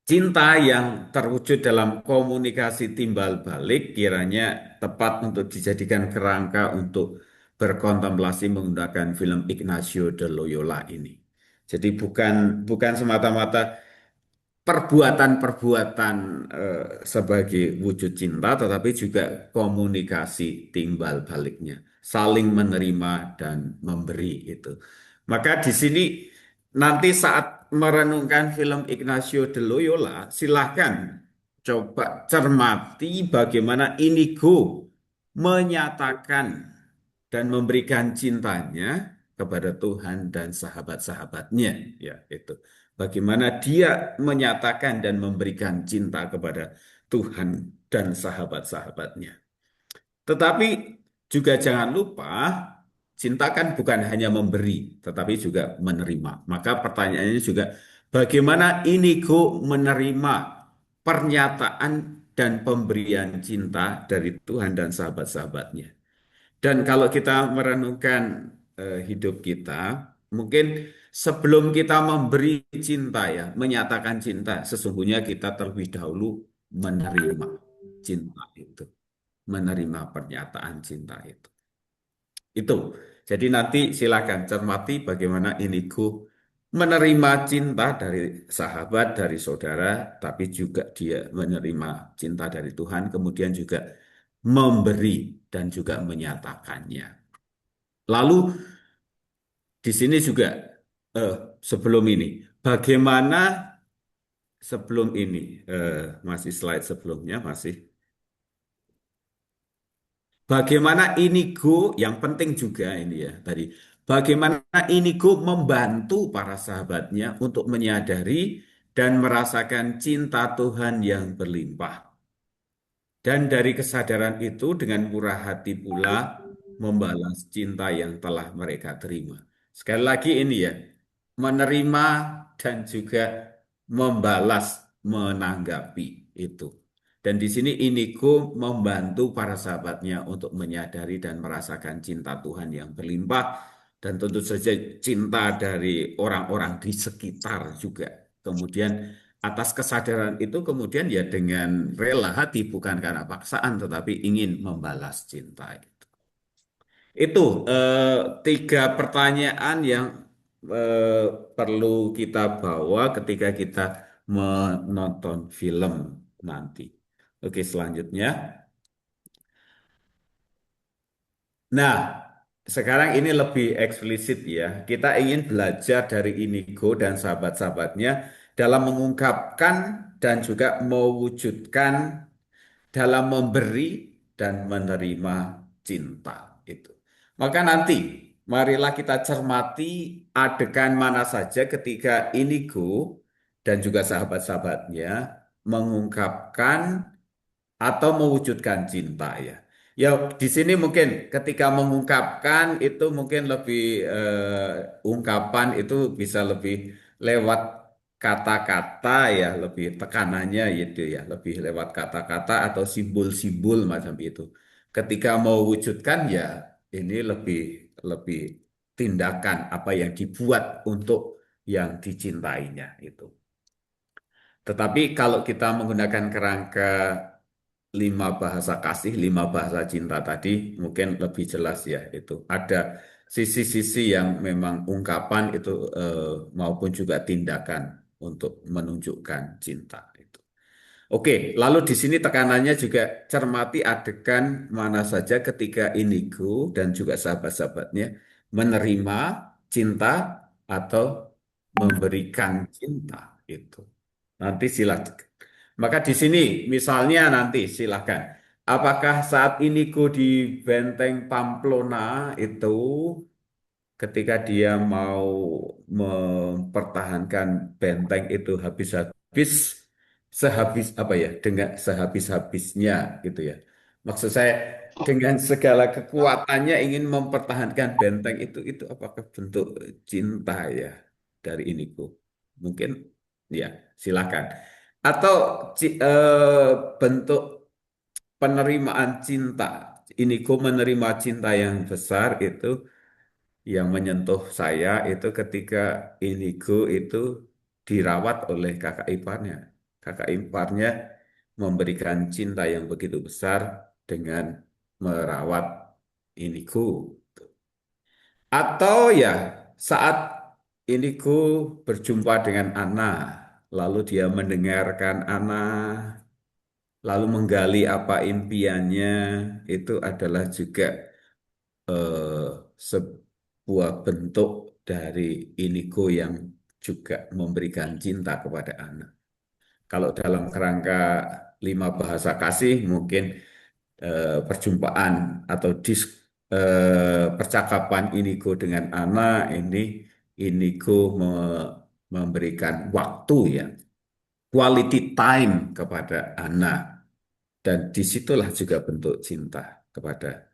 cinta yang terwujud dalam komunikasi timbal balik kiranya tepat untuk dijadikan kerangka untuk berkontemplasi menggunakan film Ignacio de Loyola ini. Jadi bukan semata-mata perbuatan-perbuatan sebagai wujud cinta, tetapi juga komunikasi timbal baliknya, saling menerima dan memberi itu. Maka di sini nanti saat merenungkan film Ignacio de Loyola, silahkan coba cermati bagaimana Inigo menyatakan dan memberikan cintanya kepada Tuhan dan sahabat-sahabatnya, ya itu. Bagaimana dia menyatakan dan memberikan cinta kepada Tuhan dan sahabat-sahabatnya. Tetapi juga jangan lupa, cinta kan bukan hanya memberi, tetapi juga menerima. Maka pertanyaannya juga, bagaimana Inigo menerima pernyataan dan pemberian cinta dari Tuhan dan sahabat-sahabatnya. Dan kalau kita merenungkan hidup kita, mungkin sebelum kita memberi cinta ya, menyatakan cinta, sesungguhnya kita terlebih dahulu menerima cinta itu, menerima pernyataan cinta itu. Itu. Jadi nanti silakan cermati bagaimana Inigo menerima cinta dari sahabat, dari saudara, tapi juga dia menerima cinta dari Tuhan, kemudian juga memberi dan juga menyatakannya. Lalu di sini juga sebelum ini, bagaimana sebelum ini masih slide sebelumnya masih. Bagaimana Inigo yang penting juga ini ya tadi. bagaimana Inigo membantu para sahabatnya untuk menyadari dan merasakan cinta Tuhan yang berlimpah. Dan dari kesadaran itu dengan murah hati pula membalas cinta yang telah mereka terima. Sekali lagi ini ya, menerima dan juga membalas, menanggapi itu. Dan di sini Inigo membantu para sahabatnya untuk menyadari dan merasakan cinta Tuhan yang berlimpah dan tentu saja cinta dari orang-orang di sekitar juga. Kemudian atas kesadaran itu kemudian ya dengan rela hati bukan karena paksaan tetapi ingin membalas cinta itu. Itu tiga pertanyaan yang eh, perlu kita bawa ketika kita menonton film nanti. Oke, selanjutnya. Nah, sekarang ini lebih eksplisit ya. Kita ingin belajar dari Inigo dan sahabat-sahabatnya dalam mengungkapkan dan juga mewujudkan dalam memberi dan menerima cinta itu. Maka nanti marilah kita cermati adegan mana saja ketika Inigo dan juga sahabat-sahabatnya mengungkapkan atau mewujudkan cinta ya. Ya di sini mungkin ketika mengungkapkan itu mungkin lebih ungkapan itu bisa lebih lewat kata-kata ya, lebih tekanannya gitu ya, lebih lewat kata-kata atau simbol-simbol macam itu. Ketika mewujudkan ya ini lebih lebih tindakan apa yang dibuat untuk yang dicintainya itu. Tetapi kalau kita menggunakan kerangka 5 bahasa kasih, 5 bahasa cinta tadi mungkin lebih jelas ya itu. Ada sisi-sisi yang memang ungkapan itu maupun juga tindakan untuk menunjukkan cinta itu. Oke, lalu di sini tekanannya juga cermati adegan mana saja ketika Inigo dan juga sahabat-sahabatnya menerima cinta atau memberikan cinta itu. Nanti silakan. Maka di sini misalnya nanti silakan. Apakah saat Inigo di Benteng Pamplona itu ketika dia mau mempertahankan benteng itu habis-habis sehabis apa ya dengan sehabis-habisnya gitu ya. Maksud saya dengan segala kekuatannya ingin mempertahankan benteng itu apakah bentuk cinta ya dari Inigo? Mungkin ya silakan. Atau bentuk penerimaan cinta. Inigo menerima cinta yang besar itu yang menyentuh saya itu ketika Inigo itu dirawat oleh kakak iparnya. Kakak iparnya memberikan cinta yang begitu besar dengan merawat Inigo. Atau ya saat Inigo berjumpa dengan Ana, lalu dia mendengarkan Ana, lalu menggali apa impiannya, itu adalah juga eh, sebuah bentuk dari Inigo yang juga memberikan cinta kepada anak. Kalau dalam kerangka 5 bahasa kasih, mungkin perjumpaan atau percakapan Inigo dengan anak ini Inigo memberikan waktu ya, quality time kepada anak. Dan disitulah juga bentuk cinta kepada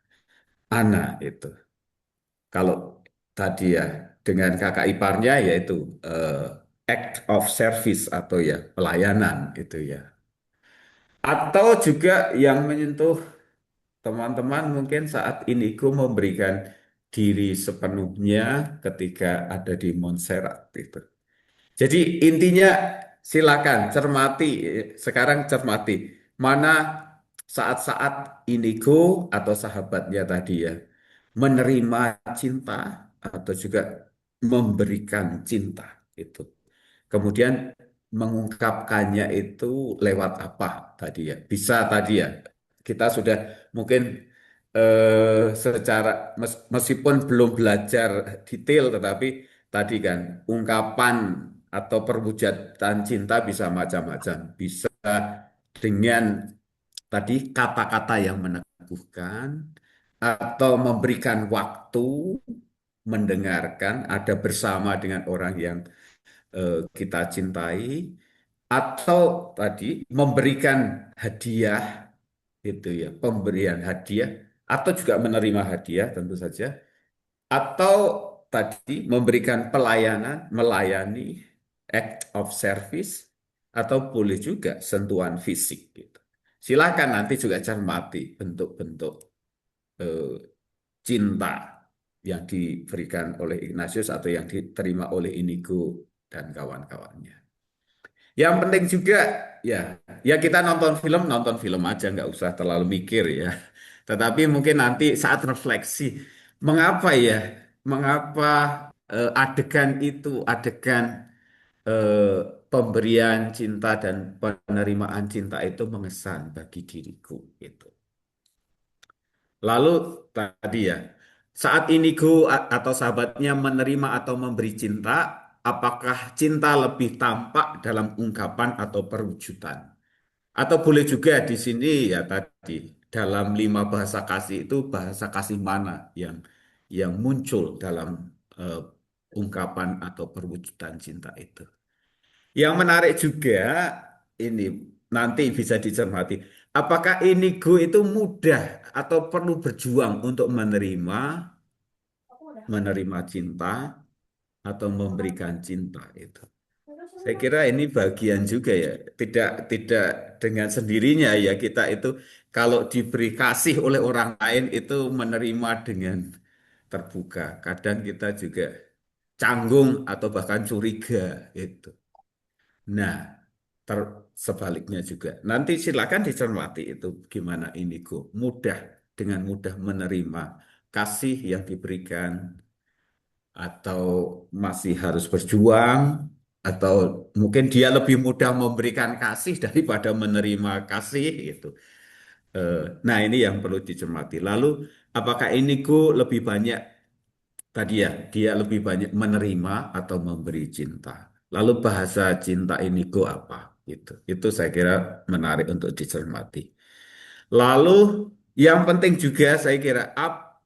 anak itu. Kalau tadi ya dengan kakak iparnya yaitu act of service atau ya pelayanan itu ya. Atau juga yang menyentuh teman-teman mungkin saat Inigo memberikan diri sepenuhnya ketika ada di Montserrat itu. Jadi intinya silakan cermati, sekarang cermati mana saat-saat Inigo atau sahabatnya tadi ya menerima cinta atau juga memberikan cinta itu. Kemudian mengungkapkannya itu lewat apa tadi ya? Bisa tadi ya. Kita sudah mungkin secara meskipun belum belajar detail tetapi tadi kan ungkapan atau perwujudan cinta bisa macam-macam. Bisa dengan tadi kata-kata yang meneguhkan atau memberikan waktu mendengarkan, ada bersama dengan orang yang kita cintai, atau tadi memberikan hadiah, itu ya, pemberian hadiah, atau juga menerima hadiah tentu saja, atau tadi memberikan pelayanan, melayani, act of service, atau boleh juga sentuhan fisik gitu. Silakan nanti juga cermati bentuk-bentuk eh, cinta yang diberikan oleh Ignatius atau yang diterima oleh Inigo dan kawan-kawannya. Yang penting juga ya kita nonton film aja, nggak usah terlalu mikir ya. Tetapi mungkin nanti saat refleksi, mengapa ya, mengapa adegan itu, adegan eh, pemberian cinta dan penerimaan cinta itu mengesan bagi diriku gitu. Lalu tadi ya, saat Inigo atau sahabatnya menerima atau memberi cinta, apakah cinta lebih tampak dalam ungkapan atau perwujudan? Atau boleh juga di sini ya tadi, dalam 5 bahasa kasih itu bahasa kasih mana yang muncul dalam ungkapan atau perwujudan cinta itu? Yang menarik juga ini nanti bisa dicermati. Apakah Inigo itu mudah atau perlu berjuang untuk menerima cinta atau memberikan cinta itu? Saya kira ini bagian juga ya. Tidak dengan sendirinya ya kita itu kalau diberi kasih oleh orang lain itu menerima dengan terbuka. Kadang kita juga canggung atau bahkan curiga itu. Nah, sebaliknya juga. Nanti silakan dicermati itu gimana Inigo. Dengan mudah menerima kasih yang diberikan atau masih harus berjuang atau mungkin dia lebih mudah memberikan kasih daripada menerima kasih gitu. Nah, ini yang perlu dicermati. Lalu apakah Inigo lebih banyak tadi ya, dia lebih banyak menerima atau memberi cinta. Lalu bahasa cinta Inigo apa? Itu saya kira menarik untuk dicermati. Lalu yang penting juga saya kira up,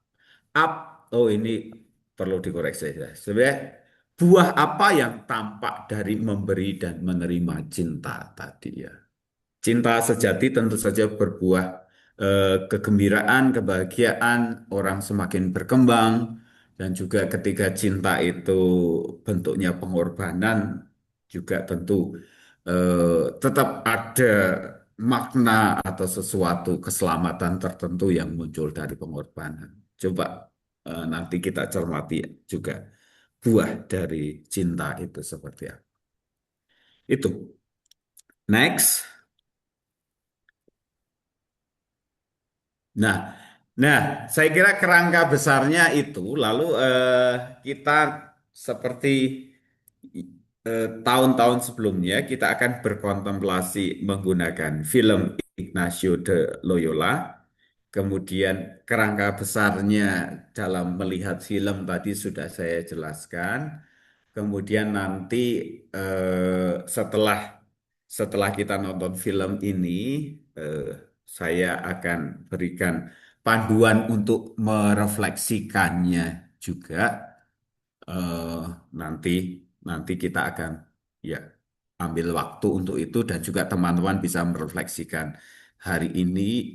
oh ini perlu dikoreksi ya. Sebenarnya buah apa yang tampak dari memberi dan menerima cinta tadi ya. Cinta sejati tentu saja berbuah kegembiraan, kebahagiaan, orang semakin berkembang, dan juga ketika cinta itu bentuknya pengorbanan, juga tentu tetap ada makna atau sesuatu keselamatan tertentu yang muncul dari pengorbanan. Coba nanti kita cermati juga buah dari cinta itu seperti apa. Itu. Next. Nah, saya kira kerangka besarnya itu, lalu kita seperti tahun-tahun sebelumnya kita akan berkontemplasi menggunakan film Ignacio de Loyola. Kemudian kerangka besarnya dalam melihat film tadi sudah saya jelaskan. Kemudian nanti setelah kita nonton film ini, saya akan berikan panduan untuk merefleksikannya juga. Eh, nanti nanti kita akan ya ambil waktu untuk itu dan juga teman-teman bisa merefleksikan hari ini,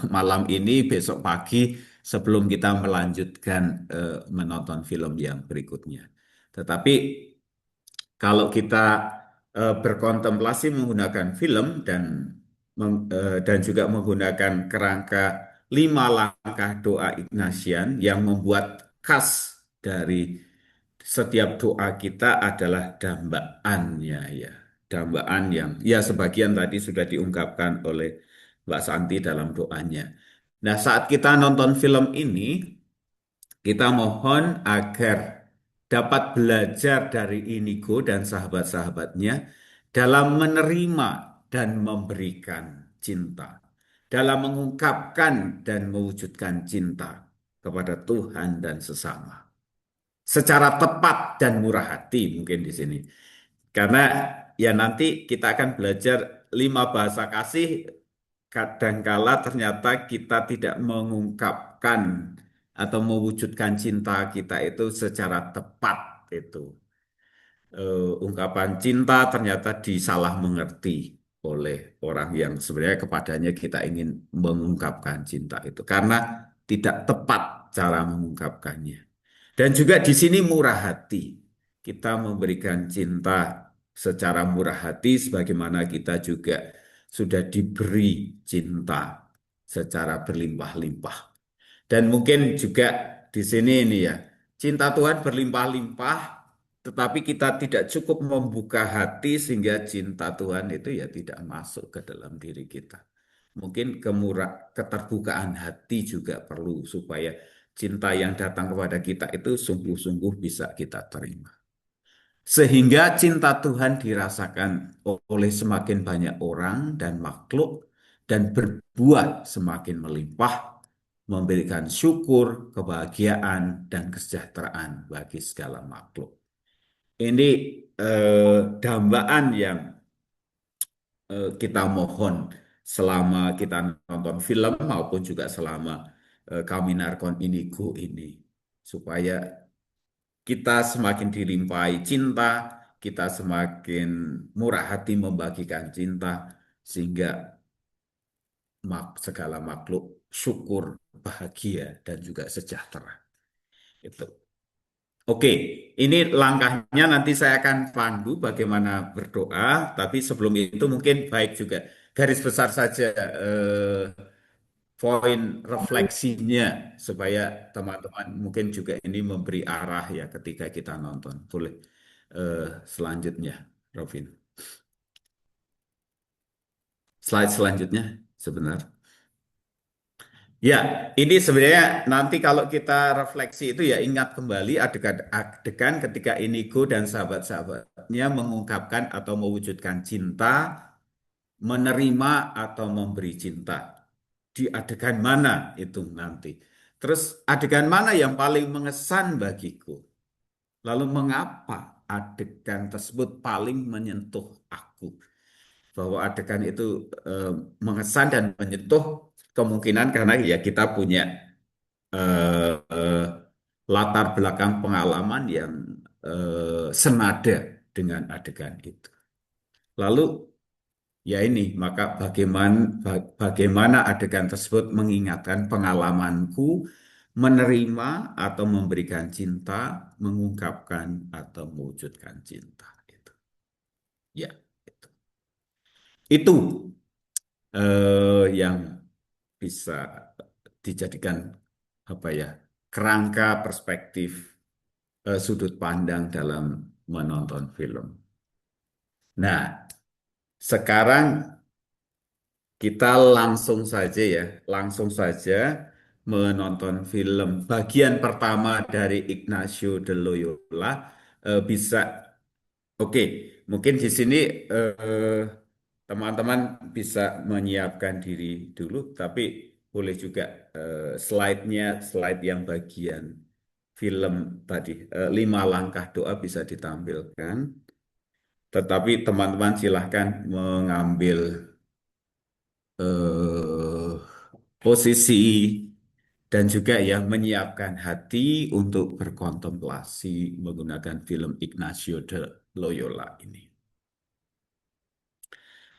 malam ini, besok pagi sebelum kita melanjutkan menonton film yang berikutnya. Tetapi kalau kita berkontemplasi menggunakan film dan juga menggunakan kerangka 5 langkah doa Ignatian yang membuat khas dari setiap doa kita adalah dambaannya ya. Dambaan yang ya sebagian tadi sudah diungkapkan oleh Mbak Santi dalam doanya. Nah, saat kita nonton film ini, kita mohon agar dapat belajar dari Inigo dan sahabat-sahabatnya dalam menerima dan memberikan cinta, dalam mengungkapkan dan mewujudkan cinta kepada Tuhan dan sesama, secara tepat dan murah hati mungkin di sini. Karena ya nanti kita akan belajar 5 bahasa kasih, kadangkala ternyata kita tidak mengungkapkan atau mewujudkan cinta kita itu secara tepat itu. Ungkapan cinta ternyata disalah mengerti oleh orang yang sebenarnya kepadanya kita ingin mengungkapkan cinta itu karena tidak tepat cara mengungkapkannya. Dan juga di sini murah hati. Kita memberikan cinta secara murah hati sebagaimana kita juga sudah diberi cinta secara berlimpah-limpah. Dan mungkin juga di sini ini ya, cinta Tuhan berlimpah-limpah, tetapi kita tidak cukup membuka hati sehingga cinta Tuhan itu ya tidak masuk ke dalam diri kita. Mungkin keterbukaan hati juga perlu supaya cinta yang datang kepada kita itu sungguh-sungguh bisa kita terima. Sehingga cinta Tuhan dirasakan oleh semakin banyak orang dan makhluk dan berbuah semakin melimpah, memberikan syukur, kebahagiaan, dan kesejahteraan bagi segala makhluk. Ini dambaan yang kita mohon selama kita nonton film maupun juga selama kami Narkon Inigo ini. Supaya kita semakin dilimpahi cinta, kita semakin murah hati membagikan cinta, sehingga segala makhluk syukur, bahagia, dan juga sejahtera. Itu. Oke, ini langkahnya nanti saya akan pandu bagaimana berdoa, tapi sebelum itu mungkin baik juga garis besar saja poin refleksinya supaya teman-teman mungkin juga ini memberi arah ya ketika kita nonton. Boleh selanjutnya, Robin. Slide selanjutnya sebentar. Ya, ini sebenarnya nanti kalau kita refleksi itu ya ingat kembali adegan ketika Inigo dan sahabat-sahabatnya mengungkapkan atau mewujudkan cinta, menerima atau memberi cinta. Di adegan mana itu nanti. Terus adegan mana yang paling mengesan bagiku? Lalu mengapa adegan tersebut paling menyentuh aku? Bahwa adegan itu mengesan dan menyentuh kemungkinan karena ya kita punya latar belakang pengalaman yang senada dengan adegan itu. Lalu ya ini, maka bagaimana adegan tersebut mengingatkan pengalamanku menerima atau memberikan cinta, mengungkapkan atau mewujudkan cinta. Ya, itu. Itu yang bisa dijadikan apa ya kerangka perspektif sudut pandang dalam menonton film. Nah, sekarang kita langsung saja menonton film bagian pertama dari Ignacio de Loyola. Bisa, oke, mungkin di sini teman-teman bisa menyiapkan diri dulu, tapi boleh juga slide yang bagian film tadi, 5 langkah doa bisa ditampilkan. Tetapi teman-teman silahkan mengambil posisi dan juga ya menyiapkan hati untuk berkontemplasi menggunakan film Ignacio de Loyola ini.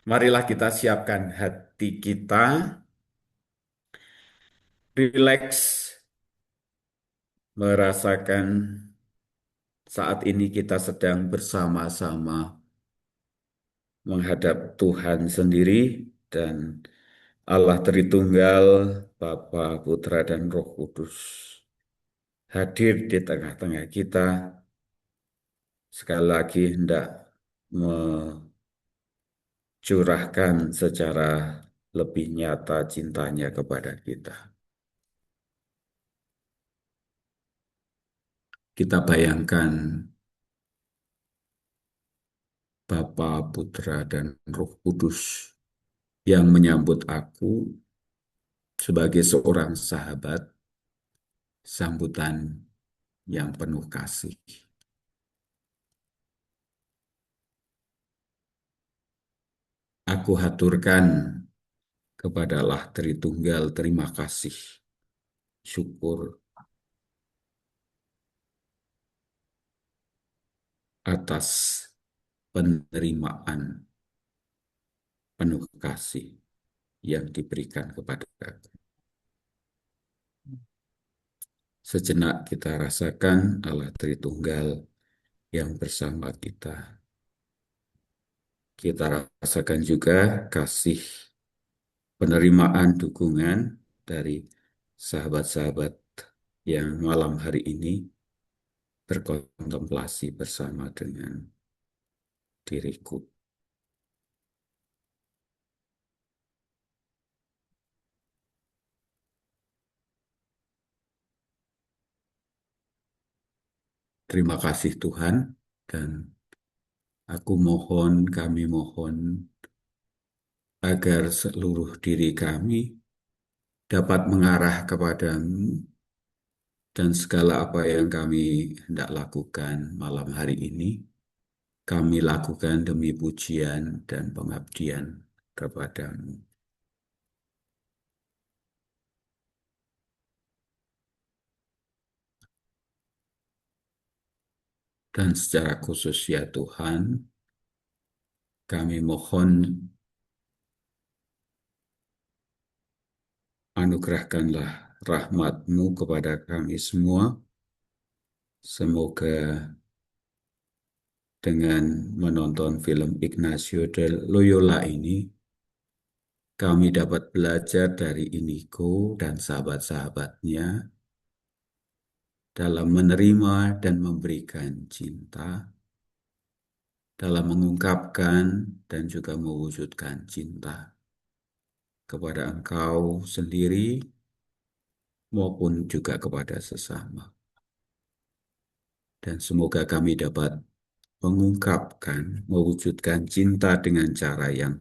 Marilah kita siapkan hati kita, rileks, merasakan saat ini kita sedang bersama-sama menghadap Tuhan sendiri dan Allah Tritunggal, Bapa, Putra, dan Roh Kudus hadir di tengah-tengah kita. Sekali lagi hendak mencurahkan secara lebih nyata cintanya kepada kita. Kita bayangkan Bapa, Putra, dan Roh Kudus yang menyambut aku sebagai seorang sahabat, sambutan yang penuh kasih. Aku haturkan kepada Allah Tritunggal terima kasih, syukur, atas penerimaan penuh kasih yang diberikan kepada aku. Sejenak kita rasakan Allah Tritunggal yang bersama kita. Kita rasakan juga kasih penerimaan dukungan dari sahabat-sahabat yang malam hari ini berkontemplasi bersama dengan diriku. Terima kasih Tuhan, dan aku mohon, kami mohon agar seluruh diri kami dapat mengarah kepadamu, dan segala apa yang kami hendak lakukan malam hari ini, kami lakukan demi pujian dan pengabdian kepadamu. Dan secara khusus ya Tuhan, kami mohon anugerahkanlah rahmat-Mu kepada kami semua. Semoga dengan menonton film Ignacio de Loyola ini, kami dapat belajar dari Inigo dan sahabat-sahabatnya dalam menerima dan memberikan cinta, dalam mengungkapkan dan juga mewujudkan cinta kepada Engkau sendiri maupun juga kepada sesama. Dan semoga kami dapat mengungkapkan, mewujudkan cinta dengan cara yang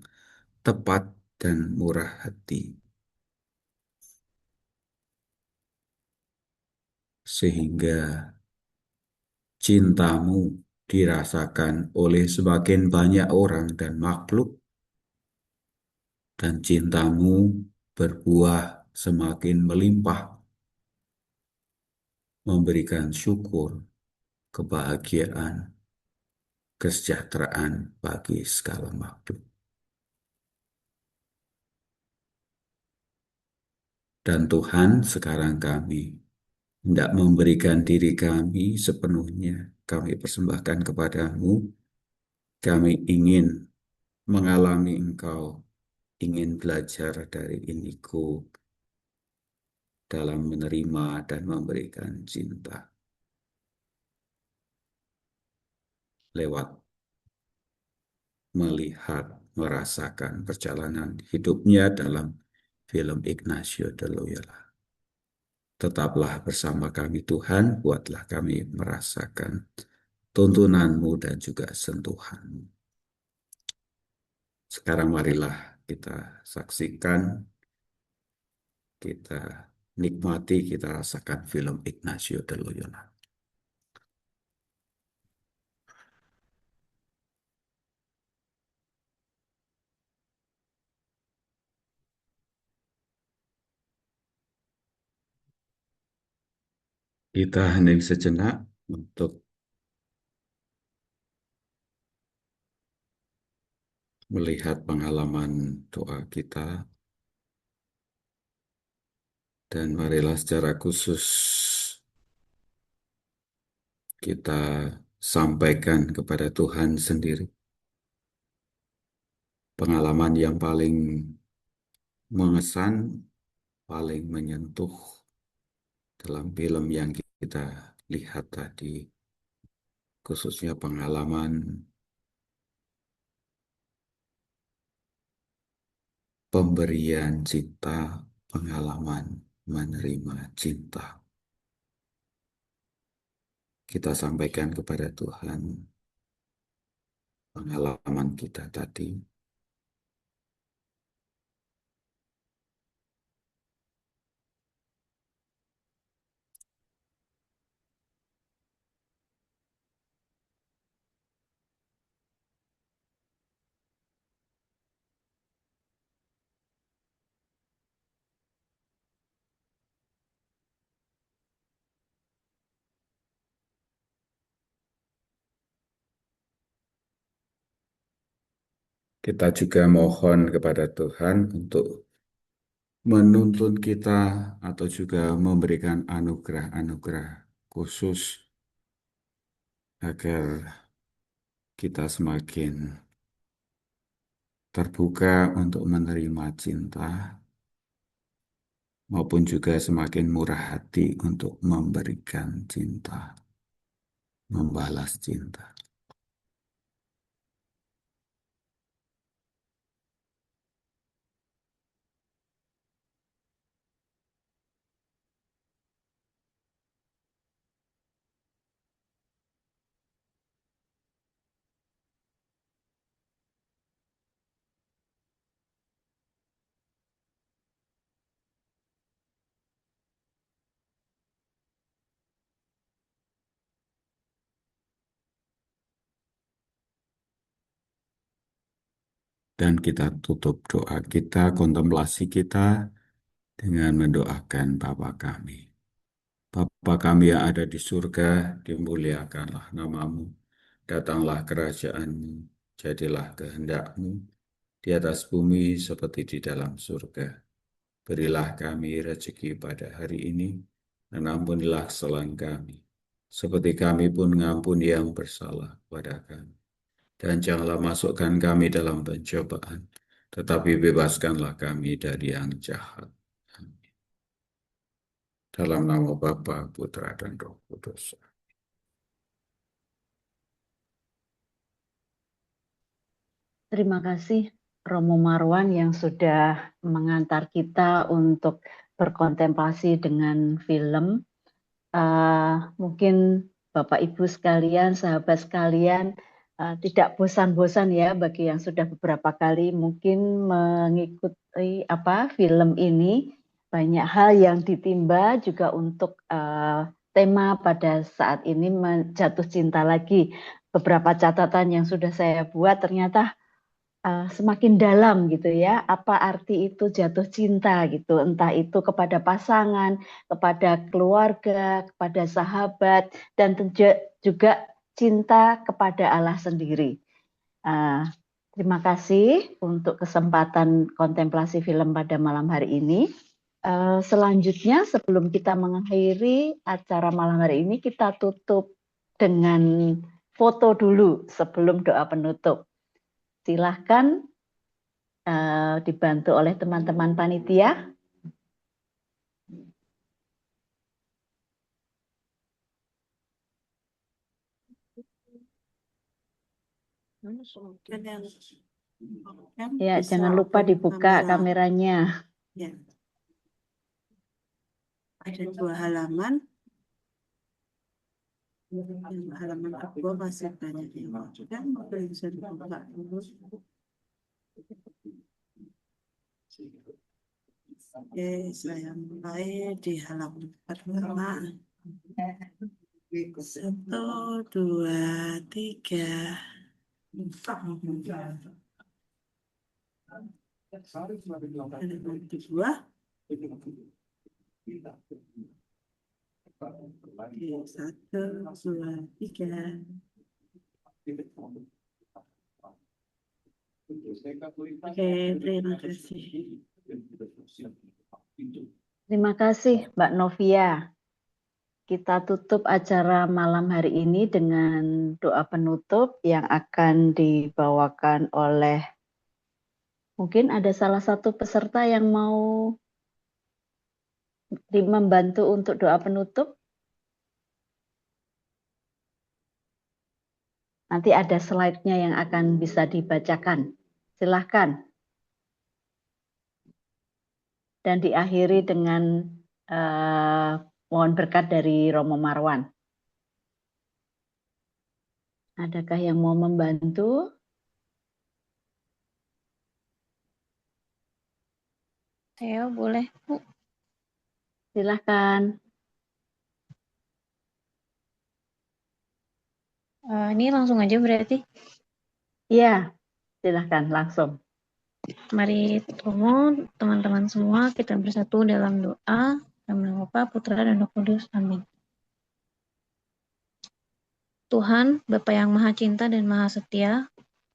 tepat dan murah hati, sehingga cinta-Mu dirasakan oleh semakin banyak orang dan makhluk, dan cinta-Mu berbuah semakin melimpah, memberikan syukur, kebahagiaan, kesejahteraan bagi segala makhluk. Dan Tuhan, sekarang kami hendak memberikan diri kami sepenuhnya, kami persembahkan kepadamu. Kami ingin mengalami Engkau, ingin belajar dari Inigo dalam menerima dan memberikan cinta lewat melihat, merasakan perjalanan hidupnya dalam film Ignacio de Loyola. Tetaplah bersama kami Tuhan, buatlah kami merasakan tuntunan-Mu dan juga sentuhan-Mu. Sekarang marilah kita saksikan, kita nikmati, kita rasakan film Ignacio de Loyola. Kita hening sejenak untuk melihat pengalaman doa kita, dan marilah secara khusus kita sampaikan kepada Tuhan sendiri pengalaman yang paling mengesan, paling menyentuh dalam film yang kita lihat tadi, khususnya pengalaman pemberian cinta, pengalaman menerima cinta. Kita sampaikan kepada Tuhan pengalaman kita tadi. Kita juga mohon kepada Tuhan untuk menuntun kita atau juga memberikan anugerah-anugerah khusus agar kita semakin terbuka untuk menerima cinta maupun juga semakin murah hati untuk memberikan cinta, membalas cinta. Dan kita tutup doa kita, kontemplasi kita dengan mendoakan Bapa kami. Bapa kami yang ada di surga, dimuliakanlah namamu. Datanglah kerajaan-Mu, jadilah kehendak-Mu di atas bumi seperti di dalam surga. Berilah kami rezeki pada hari ini, dan ampunilah kesalahan kami, seperti kami pun mengampuni yang bersalah pada kami. Dan janganlah masukkan kami dalam pencobaan, tetapi bebaskanlah kami dari yang jahat. Amin. Dalam nama Bapa, Putra, dan Roh Kudus. Terima kasih Romo Marwan yang sudah mengantar kita untuk berkontemplasi dengan film. Mungkin Bapak Ibu sekalian, sahabat sekalian, tidak bosan-bosan ya bagi yang sudah beberapa kali mungkin mengikuti film ini. Banyak hal yang ditimba juga untuk tema pada saat ini jatuh cinta lagi. Beberapa catatan yang sudah saya buat ternyata semakin dalam gitu ya, apa arti itu jatuh cinta gitu, entah itu kepada pasangan, kepada keluarga, kepada sahabat, dan juga cinta kepada Allah sendiri. Terima kasih untuk kesempatan kontemplasi film pada malam hari ini. Selanjutnya sebelum kita mengakhiri acara malam hari ini, kita tutup dengan foto dulu sebelum doa penutup. Silahkan dibantu oleh teman-teman panitia. Ya, jangan lupa dibuka kameranya. Ya. Ada 2 halaman. Halaman kedua masih banyak yang kan bisa dibuka dulu. Oke, saya mulai di halaman pertama. 1, 2, 3. Halaman kedua. Oke, 1, 2, 3. Oke, terima kasih. Terima kasih Mbak Novia. Kita tutup acara malam hari ini dengan doa penutup yang akan dibawakan oleh, mungkin ada salah satu peserta yang mau membantu untuk doa penutup. Nanti ada slide-nya yang akan bisa dibacakan. Silahkan. Dan diakhiri dengan mohon berkat dari Romo Marwan. Adakah yang mau membantu? Saya boleh, Bu. Silahkan. Ini langsung aja berarti. Iya, silahkan langsung. Mari Romo, teman-teman semua, kita bersatu dalam doa. Dalam nama Bapa, Putra, dan Roh Kudus. Amin. Tuhan, Bapa yang Maha Cinta dan Maha Setia,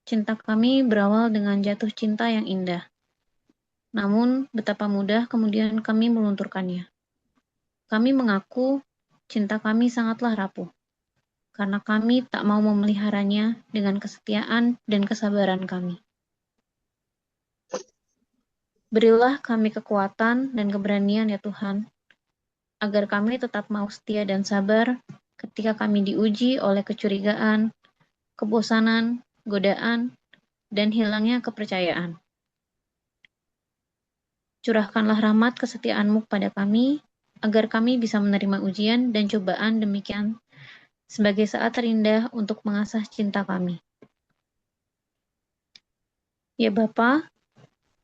cinta kami berawal dengan jatuh cinta yang indah. Namun, betapa mudah kemudian kami melunturkannya. Kami mengaku cinta kami sangatlah rapuh, karena kami tak mau memeliharanya dengan kesetiaan dan kesabaran kami. Berilah kami kekuatan dan keberanian ya Tuhan, agar kami tetap mau setia dan sabar ketika kami diuji oleh kecurigaan, kebosanan, godaan, dan hilangnya kepercayaan. Curahkanlah rahmat kesetiaan-Mu pada kami, agar kami bisa menerima ujian dan cobaan demikian sebagai saat terindah untuk mengasah cinta kami. Ya Bapa,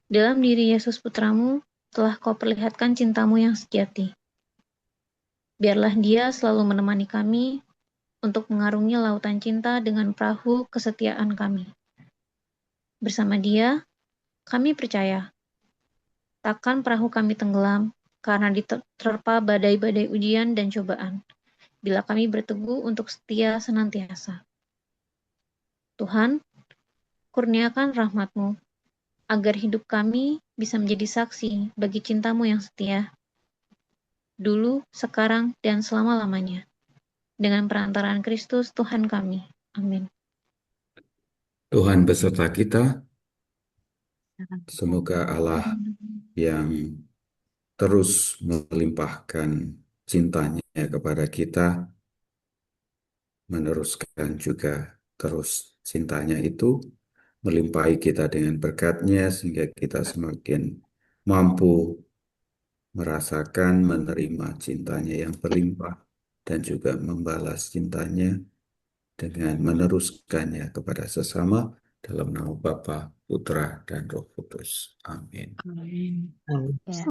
dalam diri Yesus Putramu telah Kau perlihatkan cinta-Mu yang sejati. Biarlah Dia selalu menemani kami untuk mengarungi lautan cinta dengan perahu kesetiaan kami. Bersama Dia, kami percaya, takkan perahu kami tenggelam karena diterpa badai-badai ujian dan cobaan, bila kami berteguh untuk setia senantiasa. Tuhan, kurniakan rahmat-Mu, agar hidup kami bisa menjadi saksi bagi cinta-Mu yang setia, dulu, sekarang, dan selama-lamanya. Dengan perantaraan Kristus Tuhan kami. Amin. Tuhan beserta kita, semoga Allah yang terus melimpahkan cintanya kepada kita, meneruskan juga terus cintanya itu, melimpahi kita dengan berkat-Nya sehingga kita semakin mampu merasakan, menerima cintanya yang berlimpah dan juga membalas cintanya dengan meneruskannya kepada sesama dalam nama Bapa, Putra, dan Roh Kudus. Amin. Amin. Ya.